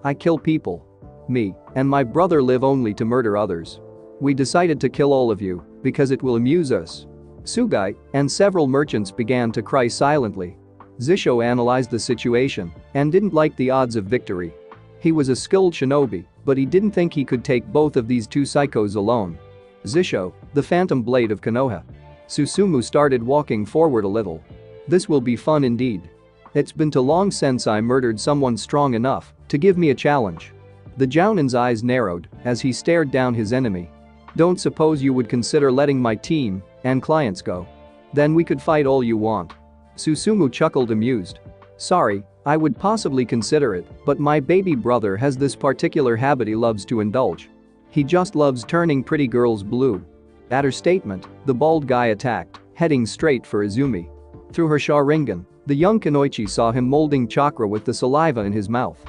"I kill people. Me and my brother live only to murder others. We decided to kill all of you because it will amuse us." Sugai and several merchants began to cry silently. Zisho analyzed the situation and didn't like the odds of victory. He was a skilled shinobi, but he didn't think he could take both of these two psychos alone. "Zisho, the phantom blade of Konoha." Susumu started walking forward a little. "This will be fun indeed. It's been too long since I murdered someone strong enough to give me a challenge." The Jounin's eyes narrowed as he stared down his enemy. "Don't suppose you would consider letting my team and clients go? Then we could fight all you want." Susumu chuckled, amused. "Sorry, I would possibly consider it, but my baby brother has this particular habit he loves to indulge. He just loves turning pretty girls blue." At her statement, the bald guy attacked, heading straight for Izumi. Through her Sharingan, the young Kunoichi saw him molding chakra with the saliva in his mouth.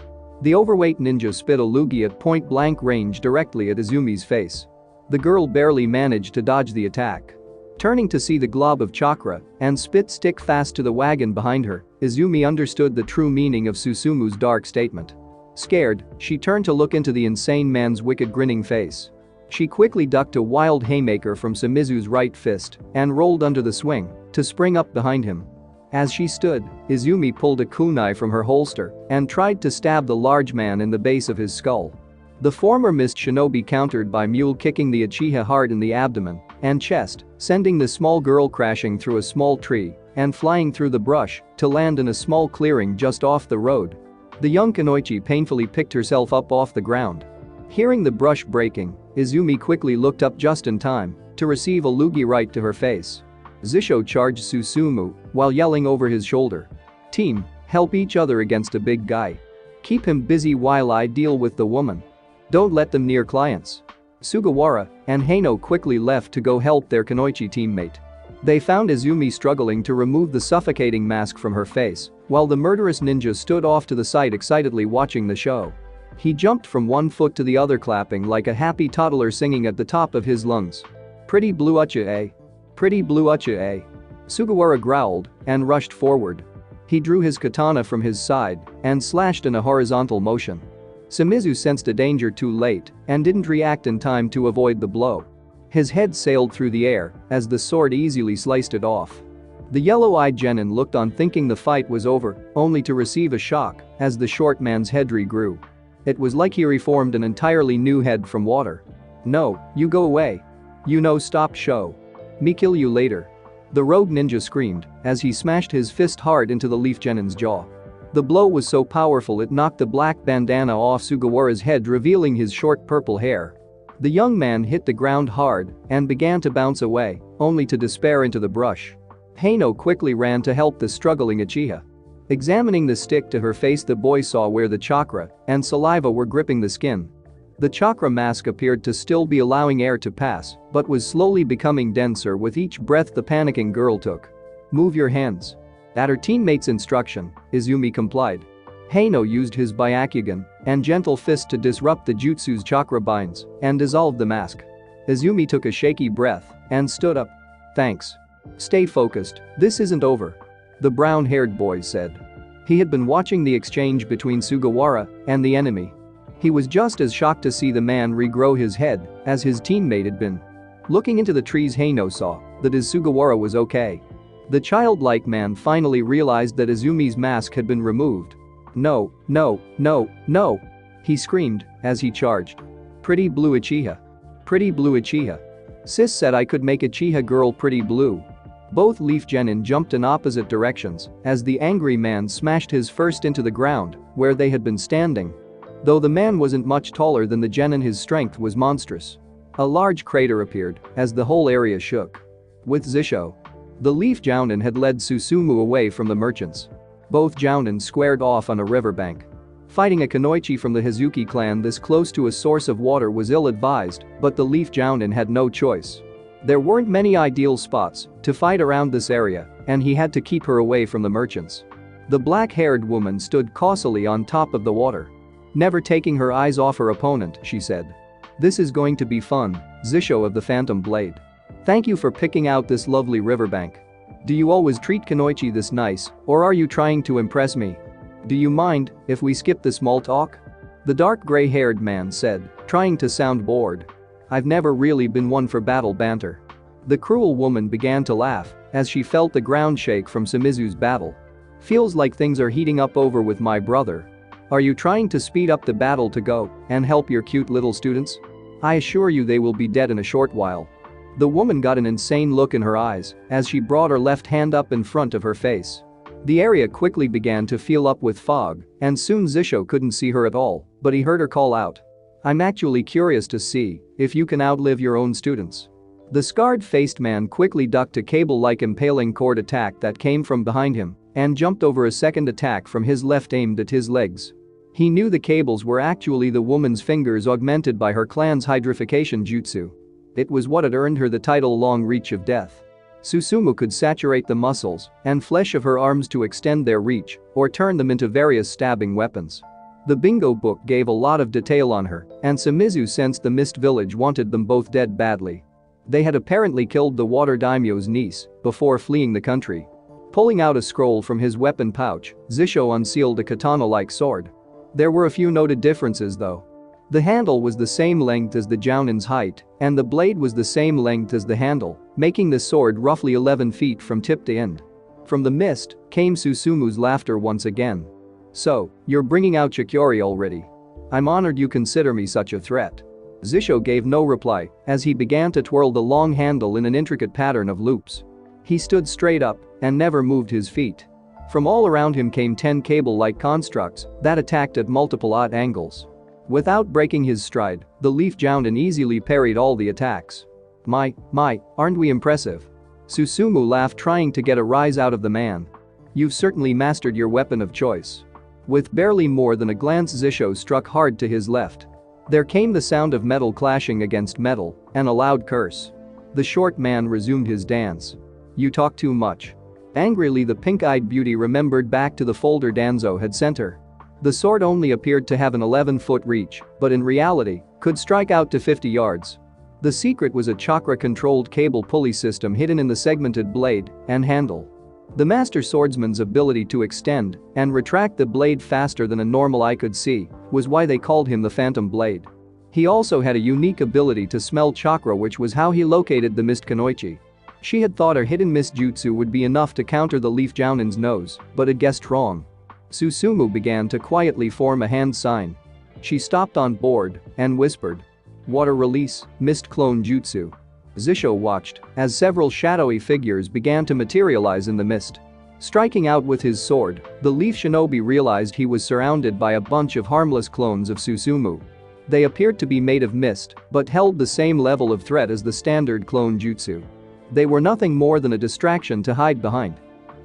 The overweight ninja spit a loogie at point-blank range directly at Izumi's face. The girl barely managed to dodge the attack. Turning to see the glob of chakra and spit stick fast to the wagon behind her, Izumi understood the true meaning of Susumu's dark statement. Scared, she turned to look into the insane man's wicked grinning face. She quickly ducked a wild haymaker from Simizu's right fist and rolled under the swing to spring up behind him. As she stood, Izumi pulled a kunai from her holster and tried to stab the large man in the base of his skull. The former missed shinobi countered by mule kicking the Uchiha hard in the abdomen and chest, sending the small girl crashing through a small tree and flying through the brush to land in a small clearing just off the road. The young kunoichi painfully picked herself up off the ground. Hearing the brush breaking, Izumi quickly looked up just in time to receive a loogie right to her face. Zisho charged Susumu while yelling over his shoulder. "Team, help each other against a big guy. Keep him busy while I deal with the woman. Don't let them near clients." Sugawara and Heino quickly left to go help their kunoichi teammate. They found Izumi struggling to remove the suffocating mask from her face, while the murderous ninja stood off to the side excitedly watching the show. He jumped from one foot to the other clapping like a happy toddler singing at the top of his lungs. "Pretty blue Uchiha, eh? Pretty blue Uchiha, eh?" Sugawara growled and rushed forward. He drew his katana from his side and slashed in a horizontal motion. Shimizu sensed a danger too late and didn't react in time to avoid the blow. His head sailed through the air as the sword easily sliced it off. The yellow-eyed genin looked on thinking the fight was over, only to receive a shock as the short man's head regrew. It was like he reformed an entirely new head from water. "No, you go away. You know, stop show. Me kill you later." The rogue ninja screamed as he smashed his fist hard into the leaf genin's jaw. The blow was so powerful it knocked the black bandana off Sugawara's head, revealing his short purple hair. The young man hit the ground hard and began to bounce away, only to despair into the brush. Heino quickly ran to help the struggling Uchiha. Examining the stick to her face, the boy saw where the chakra and saliva were gripping the skin. The chakra mask appeared to still be allowing air to pass, but was slowly becoming denser with each breath the panicking girl took. "Move your hands." At her teammate's instruction, Izumi complied. Heino used his Byakugan and gentle fist to disrupt the jutsu's chakra binds and dissolve the mask. Izumi took a shaky breath and stood up. "Thanks. Stay focused, this isn't over," the brown-haired boy said. He had been watching the exchange between Sugawara and the enemy. He was just as shocked to see the man regrow his head as his teammate had been. Looking into the trees, Heino saw that his Sugawara was okay. The childlike man finally realized that Izumi's mask had been removed. "No, no, no, no!" he screamed as he charged. "Pretty blue Uchiha. Pretty blue Uchiha. Sis said I could make Uchiha girl pretty blue." Both leaf genin jumped in opposite directions as the angry man smashed his first into the ground where they had been standing. Though the man wasn't much taller than the genin, his strength was monstrous. A large crater appeared as the whole area shook. With Zisho, the leaf jounin had led Susumu away from the merchants. Both jounin squared off on a riverbank. Fighting a kunoichi from the Hazuki clan this close to a source of water was ill-advised, but the leaf jounin had no choice. There weren't many ideal spots to fight around this area, and he had to keep her away from the merchants. The black-haired woman stood causally on top of the water. Never taking her eyes off her opponent, she said. "This is going to be fun, Zisho of the Phantom Blade. Thank you for picking out this lovely riverbank. Do you always treat kunoichi this nice, or are you trying to impress me? Do you mind if we skip the small talk?" The dark gray-haired man said, trying to sound bored. "I've never really been one for battle banter." The cruel woman began to laugh as she felt the ground shake from Shimizu's battle. "Feels like things are heating up over with my brother. Are you trying to speed up the battle to go and help your cute little students? I assure you they will be dead in a short while." The woman got an insane look in her eyes as she brought her left hand up in front of her face. The area quickly began to fill up with fog, and soon Zisho couldn't see her at all, but he heard her call out. "I'm actually curious to see if you can outlive your own students." The scarred-faced man quickly ducked a cable-like impaling cord attack that came from behind him and jumped over a second attack from his left aimed at his legs. He knew the cables were actually the woman's fingers augmented by her clan's hydrification jutsu. It was what had earned her the title Long Reach of Death. Susumu could saturate the muscles and flesh of her arms to extend their reach or turn them into various stabbing weapons. The bingo book gave a lot of detail on her, and Shimizu sensed the Mist Village wanted them both dead badly. They had apparently killed the water daimyo's niece before fleeing the country. Pulling out a scroll from his weapon pouch, Zisho unsealed a katana-like sword. There were a few noted differences though. The handle was the same length as the jounin's height, and the blade was the same length as the handle, making the sword roughly 11 feet from tip to end. From the mist came Susumu's laughter once again. "So, you're bringing out Chikori already? I'm honored you consider me such a threat." Zisho gave no reply as he began to twirl the long handle in an intricate pattern of loops. He stood straight up and never moved his feet. From all around him came 10 cable-like constructs that attacked at multiple odd angles. Without breaking his stride, the leaf jounin easily parried all the attacks. My, aren't we impressive?" Susumu laughed, trying to get a rise out of the man. "You've certainly mastered your weapon of choice." With barely more than a glance, Zisho struck hard to his left. There came the sound of metal clashing against metal and a loud curse. The short man resumed his dance. "You talk too much." Angrily, the pink-eyed beauty remembered back to the folder Danzo had sent her. The sword only appeared to have an 11-foot reach, but in reality, could strike out to 50 yards. The secret was a chakra-controlled cable pulley system hidden in the segmented blade and handle. The master swordsman's ability to extend and retract the blade faster than a normal eye could see was why they called him the Phantom Blade. He also had a unique ability to smell chakra, which was how he located the mist kunoichi. She had thought her hidden mist jutsu would be enough to counter the leaf jounin's nose, but had guessed wrong. Susumu began to quietly form a hand sign. She stopped on board and whispered, "Water release, mist clone jutsu." Zisho watched as several shadowy figures began to materialize in the mist. Striking out with his sword, the leaf shinobi realized he was surrounded by a bunch of harmless clones of Susumu. They appeared to be made of mist, but held the same level of threat as the standard clone jutsu. They were nothing more than a distraction to hide behind.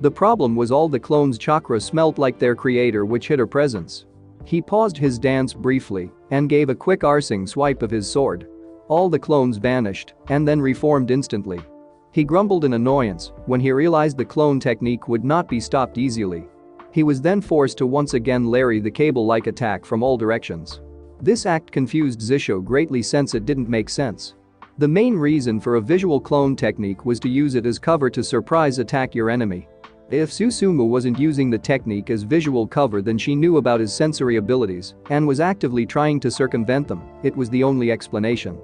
The problem was all the clones' chakra smelt like their creator, which hid her presence. He paused his dance briefly and gave a quick arsing swipe of his sword. All the clones vanished and then reformed instantly. He grumbled in annoyance when he realized the clone technique would not be stopped easily. He was then forced to once again parry the cable-like attack from all directions. This act confused Zisho greatly since it didn't make sense. The main reason for a visual clone technique was to use it as cover to surprise attack your enemy. If Susumu wasn't using the technique as visual cover, then she knew about his sensory abilities and was actively trying to circumvent them. It was the only explanation.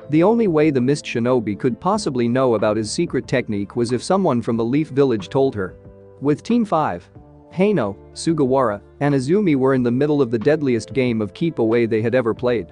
The only way the Mist Shinobi could possibly know about his secret technique was if someone from the Leaf Village told her. With Team 5, Heino, Sugawara, and Izumi were in the middle of the deadliest game of keep away they had ever played.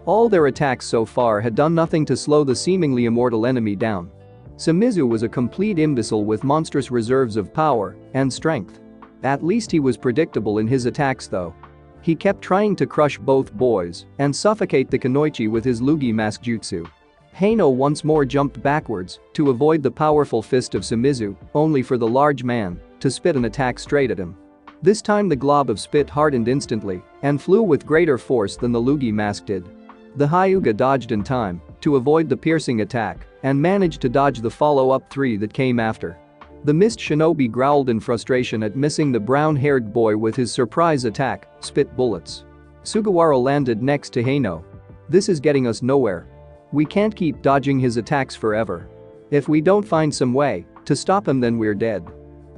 All their attacks so far had done nothing to slow the seemingly immortal enemy down. Shimizu was a complete imbecile with monstrous reserves of power and strength. At least he was predictable in his attacks though. He kept trying to crush both boys and suffocate the kunoichi with his Lugi mask jutsu. Heino once more jumped backwards to avoid the powerful fist of Shimizu, only for the large man to spit an attack straight at him. This time the glob of spit hardened instantly and flew with greater force than the Lugi mask did. The Hyuga dodged in time to avoid the piercing attack and managed to dodge the follow-up 3 that came after. The Mist Shinobi growled in frustration at missing the brown-haired boy with his surprise attack, spit bullets. Sugawara landed next to Heino. "This is getting us nowhere. We can't keep dodging his attacks forever. If we don't find some way to stop him, then we're dead."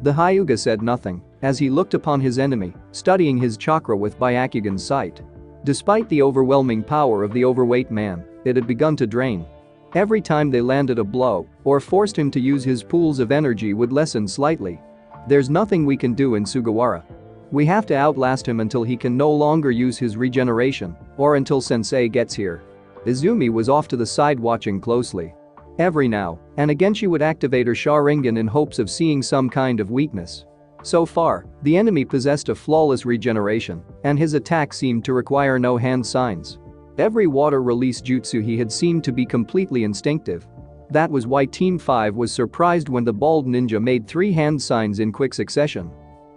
The Hyuga said nothing as he looked upon his enemy, studying his chakra with Byakugan's sight. Despite the overwhelming power of the overweight man, it had begun to drain. Every time they landed a blow or forced him to use his pools of energy would lessen slightly. "There's nothing we can do in Sugawara. We have to outlast him until he can no longer use his regeneration or until Sensei gets here." Izumi was off to the side watching closely. Every now and again she would activate her Sharingan in hopes of seeing some kind of weakness. So far, the enemy possessed a flawless regeneration and his attack seemed to require no hand signs. Every water release jutsu he had seemed to be completely instinctive. That was why Team 5 was surprised when the bald ninja made 3 hand signs in quick succession.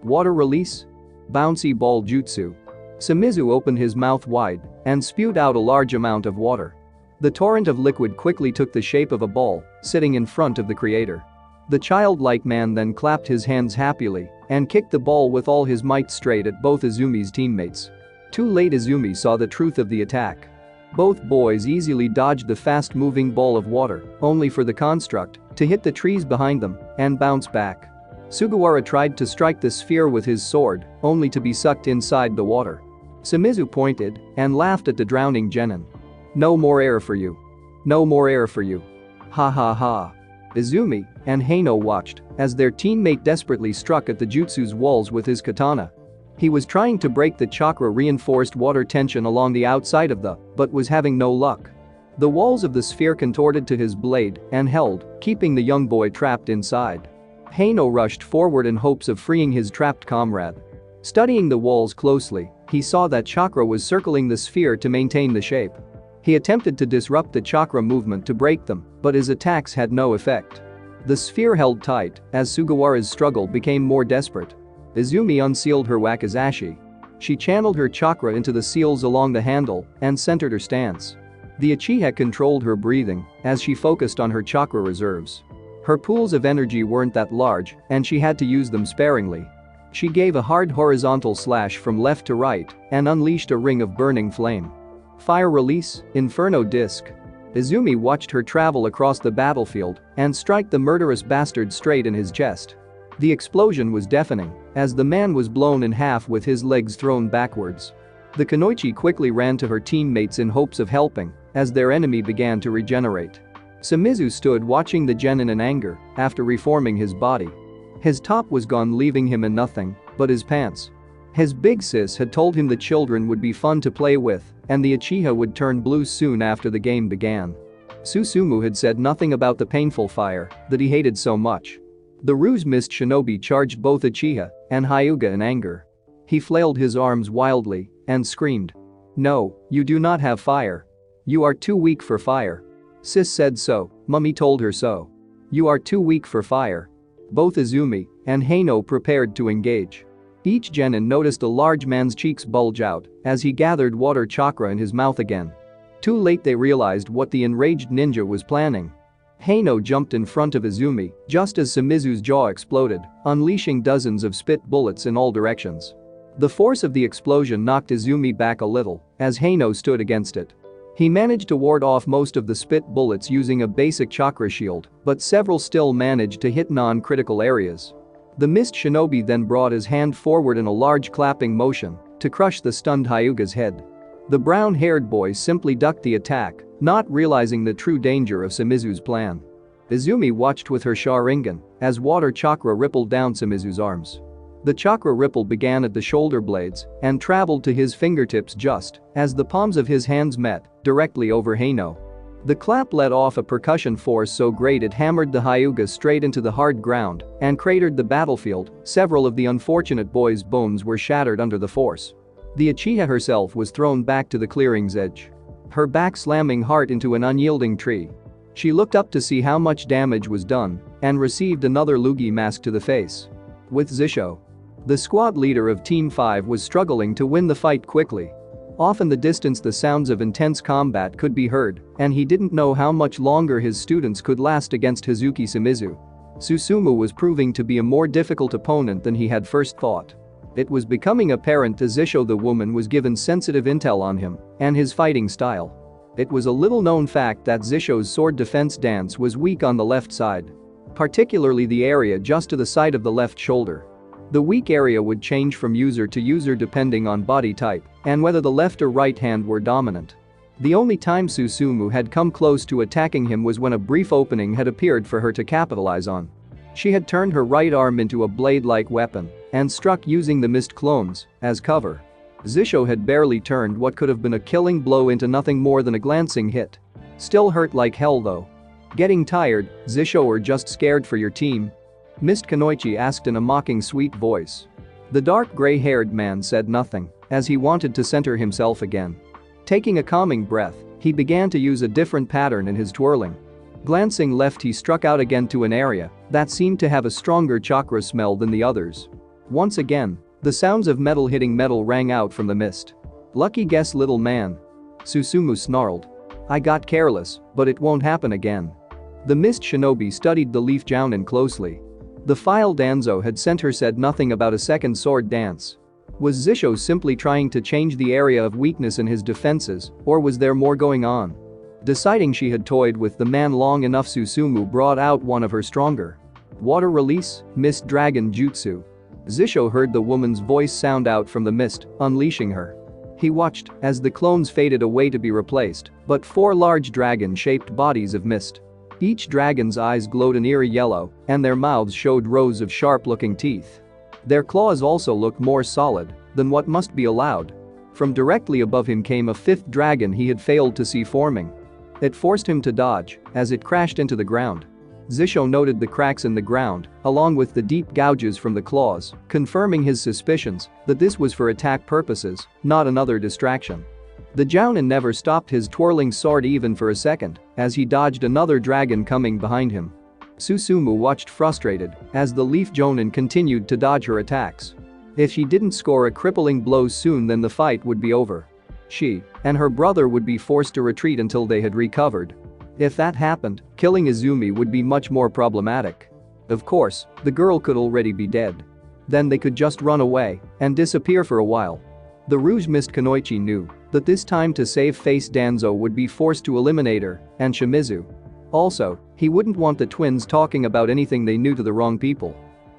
Water release? Bouncy ball jutsu. Shimizu opened his mouth wide and spewed out a large amount of water. The torrent of liquid quickly took the shape of a ball sitting in front of the creator. The childlike man then clapped his hands happily and kicked the ball with all his might straight at both Izumi's teammates. Too late, Izumi saw the truth of the attack. Both boys easily dodged the fast-moving ball of water, only for the construct to hit the trees behind them and bounce back. Sugawara tried to strike the sphere with his sword, only to be sucked inside the water. Shimizu pointed and laughed at the drowning genin. "No more air for you. No more air for you. Ha ha ha." Izumi and Heino watched as their teammate desperately struck at the jutsu's walls with his katana. He was trying to break the chakra-reinforced water tension along the outside of but was having no luck. The walls of the sphere contorted to his blade and held, keeping the young boy trapped inside. Heino rushed forward in hopes of freeing his trapped comrade. Studying the walls closely, he saw that chakra was circling the sphere to maintain the shape. He attempted to disrupt the chakra movement to break them, but his attacks had no effect. The sphere held tight as Sugawara's struggle became more desperate. Izumi unsealed her wakizashi. She channeled her chakra into the seals along the handle and centered her stance. The Uchiha controlled her breathing as she focused on her chakra reserves. Her pools of energy weren't that large and she had to use them sparingly. She gave a hard horizontal slash from left to right and unleashed a ring of burning flame. Fire release, Inferno Disc. Izumi watched her travel across the battlefield and strike the murderous bastard straight in his chest. The explosion was deafening as the man was blown in half with his legs thrown backwards. The kunoichi quickly ran to her teammates in hopes of helping as their enemy began to regenerate. Shimizu stood watching the genin in anger after reforming his body. His top was gone, leaving him in nothing but his pants. His big sis had told him the children would be fun to play with and the Uchiha would turn blue soon after the game began. Susumu had said nothing about the painful fire that he hated so much. The ruse mist shinobi charged both Uchiha and Hyuga in anger. He flailed his arms wildly and screamed. "No, you do not have fire. You are too weak for fire." Sis said so, Mummy told her so. "You are too weak for fire." Both Izumi and Heino prepared to engage. Each genin noticed a large man's cheeks bulge out as he gathered water chakra in his mouth again. Too late they realized what the enraged ninja was planning. Heino jumped in front of Izumi just as Shimizu's jaw exploded, unleashing dozens of spit bullets in all directions. The force of the explosion knocked Izumi back a little as Heino stood against it. He managed to ward off most of the spit bullets using a basic chakra shield, but several still managed to hit non-critical areas. The mist shinobi then brought his hand forward in a large clapping motion to crush the stunned Hyuga's head. The brown-haired boy simply ducked the attack, not realizing the true danger of Shimizu's plan. Izumi watched with her Sharingan as water chakra rippled down Shimizu's arms. The chakra ripple began at the shoulder blades and traveled to his fingertips just as the palms of his hands met directly over Heino. The clap let off a percussion force so great it hammered the Hyuga straight into the hard ground and cratered the battlefield. Several of the unfortunate boy's bones were shattered under the force. The Uchiha herself was thrown back to the clearing's edge, her back slamming hard into an unyielding tree. She looked up to see how much damage was done and received another loogie mask to the face. With Zisho, the squad leader of Team 5, was struggling to win the fight quickly. Off in the distance the sounds of intense combat could be heard, and he didn't know how much longer his students could last against Hazuki Shimizu. Susumu was proving to be a more difficult opponent than he had first thought. It was becoming apparent as Zisho the woman was given sensitive intel on him and his fighting style. It was a little-known fact that Zisho's sword defense dance was weak on the left side, particularly the area just to the side of the left shoulder. The weak area would change from user to user depending on body type and whether the left or right hand were dominant. The only time Susumu had come close to attacking him was when a brief opening had appeared for her to capitalize on. She had turned her right arm into a blade-like weapon and struck using the mist clones as cover. Zisho had barely turned what could have been a killing blow into nothing more than a glancing hit. Still hurt like hell though. "Getting tired, Zisho, or just scared for your team?" Mist Kunoichi asked in a mocking sweet voice. The dark gray-haired man said nothing as he wanted to center himself again. Taking a calming breath, he began to use a different pattern in his twirling. Glancing left, he struck out again to an area that seemed to have a stronger chakra smell than the others. Once again, the sounds of metal hitting metal rang out from the mist. "Lucky guess, little man," Susumu snarled. "I got careless, but it won't happen again." The mist shinobi studied the leaf jounin closely. The file Danzo had sent her said nothing about a second sword dance. Was Zisho simply trying to change the area of weakness in his defenses, or was there more going on? Deciding she had toyed with the man long enough, Susumu brought out one of her stronger water release, mist dragon jutsu. Zisho heard the woman's voice sound out from the mist, unleashing her. He watched as the clones faded away to be replaced, but 4 large dragon-shaped bodies of mist. Each dragon's eyes glowed an eerie yellow, and their mouths showed rows of sharp-looking teeth. Their claws also looked more solid than what must be allowed. From directly above him came a 5th dragon he had failed to see forming. It forced him to dodge as it crashed into the ground. Zisho noted the cracks in the ground, along with the deep gouges from the claws, confirming his suspicions that this was for attack purposes, not another distraction. The Jounin never stopped his twirling sword even for a second as he dodged another dragon coming behind him. Susumu watched frustrated as the Leaf Jounin continued to dodge her attacks. If she didn't score a crippling blow soon, then the fight would be over. She and her brother would be forced to retreat until they had recovered. If that happened, killing Izumi would be much more problematic. Of course, the girl could already be dead. Then they could just run away and disappear for a while. The Rouge Mist Kunoichi knew that this time to save face Danzo would be forced to eliminate her and Shimizu. Also, he wouldn't want the twins talking about anything they knew to the wrong people.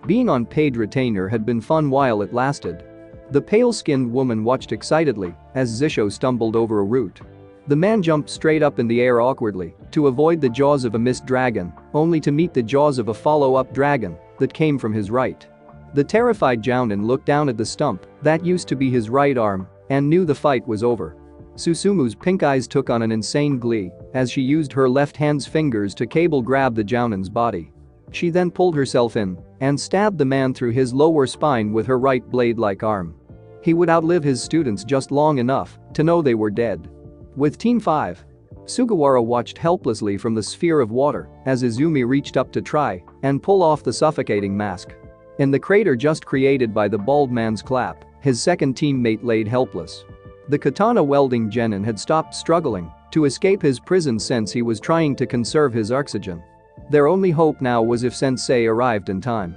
Being on paid retainer had been fun while it lasted. The pale-skinned woman watched excitedly as Zisho stumbled over a root. The man jumped straight up in the air awkwardly to avoid the jaws of a mist dragon, only to meet the jaws of a follow-up dragon that came from his right. The terrified Jounin looked down at the stump that used to be his right arm and knew the fight was over. Susumu's pink eyes took on an insane glee as she used her left hand's fingers to cable grab the Jounin's body. She then pulled herself in and stabbed the man through his lower spine with her right blade-like arm. He would outlive his students just long enough to know they were dead. With Team 5, Sugawara watched helplessly from the sphere of water as Izumi reached up to try and pull off the suffocating mask. In the crater just created by the bald man's clap, his second teammate laid helpless. The katana welding genin had stopped struggling to escape his prison since he was trying to conserve his oxygen. Their only hope now was if Sensei arrived in time.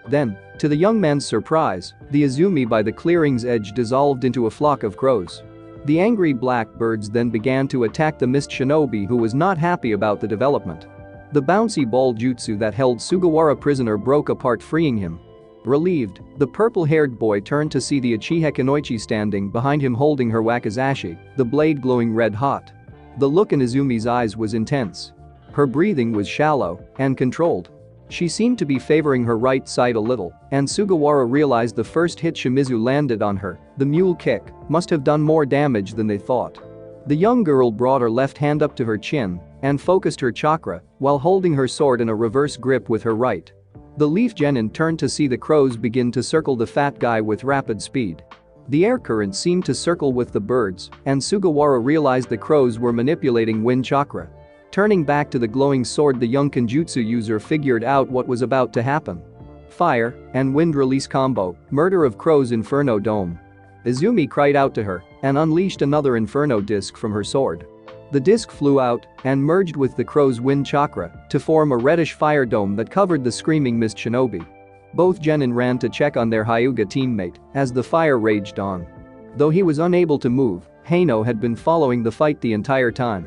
Then, to the young man's surprise, the Izumi by the clearing's edge dissolved into a flock of crows. The angry blackbirds then began to attack the mist shinobi, who was not happy about the development. The bouncy ball jutsu that held Sugawara prisoner broke apart, freeing him. Relieved, the purple-haired boy turned to see the Uchiha Kunoichi standing behind him holding her wakizashi, the blade glowing red-hot. The look in Izumi's eyes was intense. Her breathing was shallow and controlled. She seemed to be favoring her right side a little, and Sugawara realized the first hit Shimizu landed on her, the mule kick, must have done more damage than they thought. The young girl brought her left hand up to her chin and focused her chakra while holding her sword in a reverse grip with her right. The Leaf Genin turned to see the crows begin to circle the fat guy with rapid speed. The air current seemed to circle with the birds, and Sugawara realized the crows were manipulating wind chakra. Turning back to the glowing sword, the young Kenjutsu user figured out what was about to happen. Fire and wind release combo, murder of crows inferno dome. Izumi cried out to her and unleashed another inferno disc from her sword. The disc flew out and merged with the crow's wind chakra to form a reddish fire dome that covered the screaming mist shinobi. Both genin ran to check on their Hyuga teammate as the fire raged on. Though he was unable to move, Heino had been following the fight the entire time.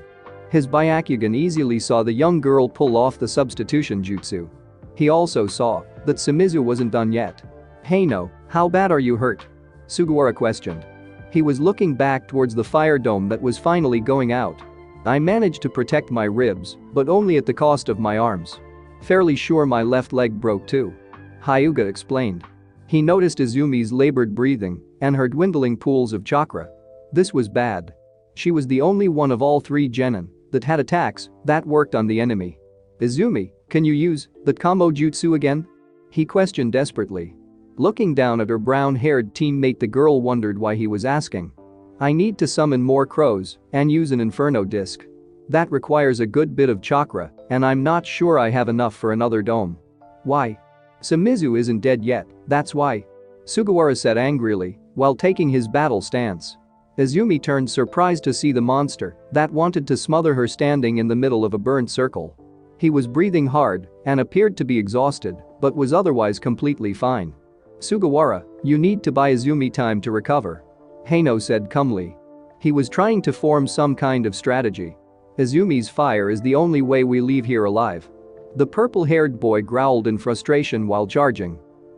His Byakugan easily saw the young girl pull off the substitution jutsu. He also saw that Shimizu wasn't done yet. "Heino, how bad are you hurt?" Sugawara questioned. He was looking back towards the fire dome that was finally going out. "I managed to protect my ribs, but only at the cost of my arms. Fairly sure my left leg broke too," Hyuga explained. He noticed Izumi's labored breathing and her dwindling pools of chakra. This was bad. She was the only one of all 3 genin that had attacks that worked on the enemy. "Izumi, can you use that combo jutsu again?" he questioned desperately. Looking down at her brown-haired teammate, the girl wondered why he was asking. "I need to summon more crows and use an inferno disc. That requires a good bit of chakra, and I'm not sure I have enough for another dome." "Why? Shimizu isn't dead yet, that's why," Sugawara said angrily while taking his battle stance. Izumi turned surprised to see the monster that wanted to smother her standing in the middle of a burnt circle. He was breathing hard and appeared to be exhausted, but was otherwise completely fine. "Sugawara, you need to buy Izumi time to recover," Hano said calmly. He was trying to form some kind of strategy. "Izumi's fire is the only way we leave here alive." The purple-haired boy growled in frustration while charging.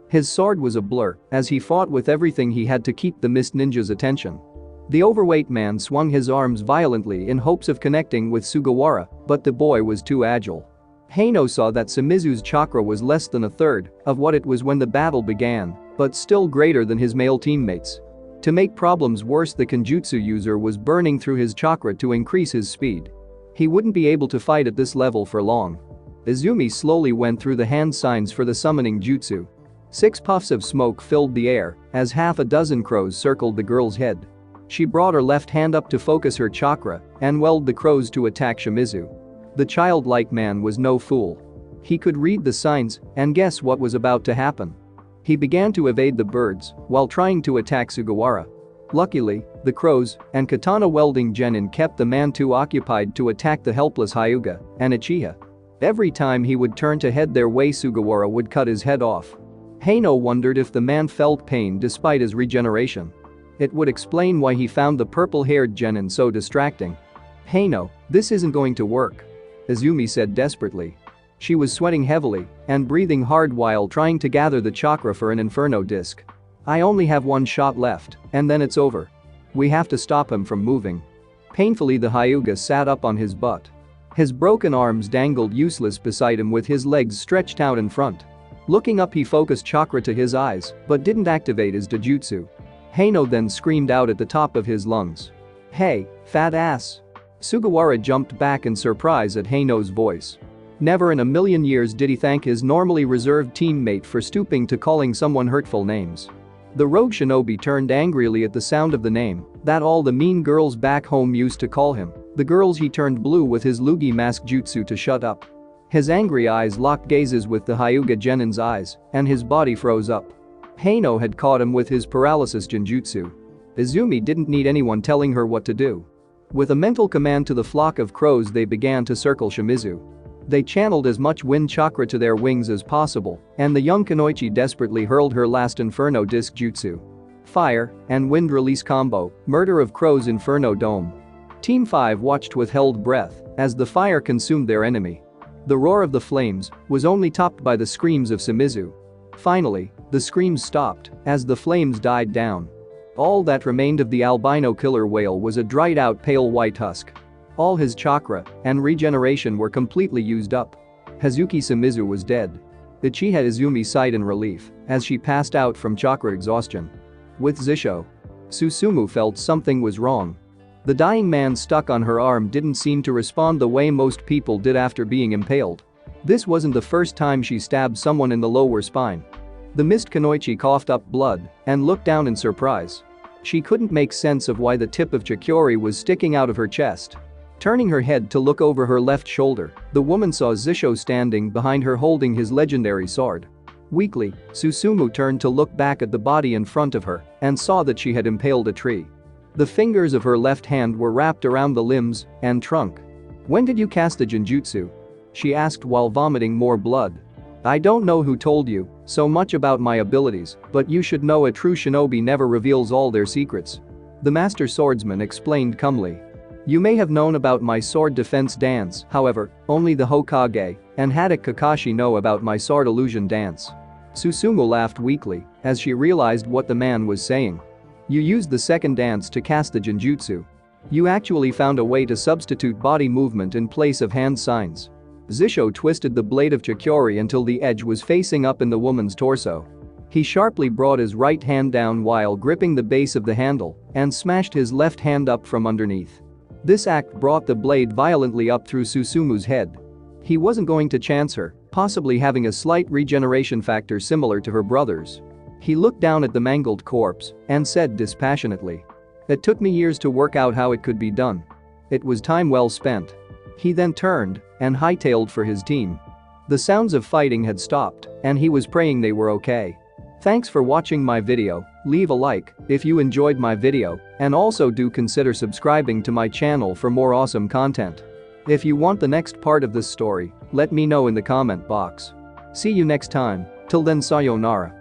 His sword was a blur as he fought with everything he had to keep the Mist Ninja's attention. The overweight man swung his arms violently in hopes of connecting with Sugawara, but the boy was too agile. Hano saw that Shimizu's chakra was less than a third of what it was when the battle began, but still greater than his male teammates. To make problems worse, the Kenjutsu user was burning through his chakra to increase his speed. He wouldn't be able to fight at this level for long. Izumi slowly went through the hand signs for the summoning jutsu. 6 puffs of smoke filled the air as half a dozen crows circled the girl's head. She brought her left hand up to focus her chakra and willed the crows to attack Shimizu. The childlike man was no fool. He could read the signs and guess what was about to happen. He began to evade the birds while trying to attack Sugawara. Luckily, the crows and katana-wielding genin kept the man too occupied to attack the helpless Hyuga and Uchiha. Every time he would turn to head their way, Sugawara would cut his head off. Hano wondered if the man felt pain despite his regeneration. It would explain why he found the purple-haired genin so distracting. "Hano, this isn't going to work," Izumi said desperately. She was sweating heavily and breathing hard while trying to gather the chakra for an inferno disc. "I only have one shot left, and then it's over. We have to stop him from moving." Painfully, the Hyuga sat up on his butt. His broken arms dangled useless beside him with his legs stretched out in front. Looking up, he focused chakra to his eyes but didn't activate his dojutsu. Hano then screamed out at the top of his lungs. "Hey, fat ass!" Sugawara jumped back in surprise at Hano's voice. Never in a million years did he thank his normally reserved teammate for stooping to calling someone hurtful names. The rogue shinobi turned angrily at the sound of the name that all the mean girls back home used to call him. The girls he turned blue with his Lugi mask jutsu to shut up. His angry eyes locked gazes with the Hyuga genin's eyes, and his body froze up. Hano had caught him with his paralysis genjutsu. Izumi didn't need anyone telling her what to do. With a mental command to the flock of crows, they began to circle Shimizu. They channeled as much wind chakra to their wings as possible, and the young Kunoichi desperately hurled her last Inferno Disc Jutsu. Fire and wind release combo, Murder of Crows Inferno Dome. Team 5 watched with held breath as the fire consumed their enemy. The roar of the flames was only topped by the screams of Shimizu. Finally, the screams stopped as the flames died down. All that remained of the albino killer whale was a dried-out pale white husk. All his chakra and regeneration were completely used up. Hazuki Shimizu was dead. Uchiha Izumi sighed in relief as she passed out from chakra exhaustion. With Zisho, Susumu felt something was wrong. The dying man stuck on her arm didn't seem to respond the way most people did after being impaled. This wasn't the first time she stabbed someone in the lower spine. The mist Kunoichi coughed up blood and looked down in surprise. She couldn't make sense of why the tip of Chikori was sticking out of her chest. Turning her head to look over her left shoulder, the woman saw Zisho standing behind her holding his legendary sword. Weakly, Susumu turned to look back at the body in front of her and saw that she had impaled a tree. The fingers of her left hand were wrapped around the limbs and trunk. "When did you cast the genjutsu?" she asked while vomiting more blood. "I don't know who told you so much about my abilities, but you should know a true shinobi never reveals all their secrets," the master swordsman explained calmly. "You may have known about my sword defense dance, however, only the Hokage and Haddock Kakashi know about my sword illusion dance." Susumu laughed weakly as she realized what the man was saying. "You used the second dance to cast the genjutsu. You actually found a way to substitute body movement in place of hand signs." Zisho twisted the blade of Chikori until the edge was facing up in the woman's torso. He sharply brought his right hand down while gripping the base of the handle and smashed his left hand up from underneath. This act brought the blade violently up through Susumu's head. He wasn't going to chance her, possibly having a slight regeneration factor similar to her brother's. He looked down at the mangled corpse and said dispassionately, "It took me years to work out how it could be done. It was time well spent." He then turned and hightailed for his team. The sounds of fighting had stopped and he was praying they were okay. Thanks for watching my video. Leave a like if you enjoyed my video and also do consider subscribing to my channel for more awesome content. If you want the next part of this story, let me know in the comment box. See you next time. Till then, sayonara.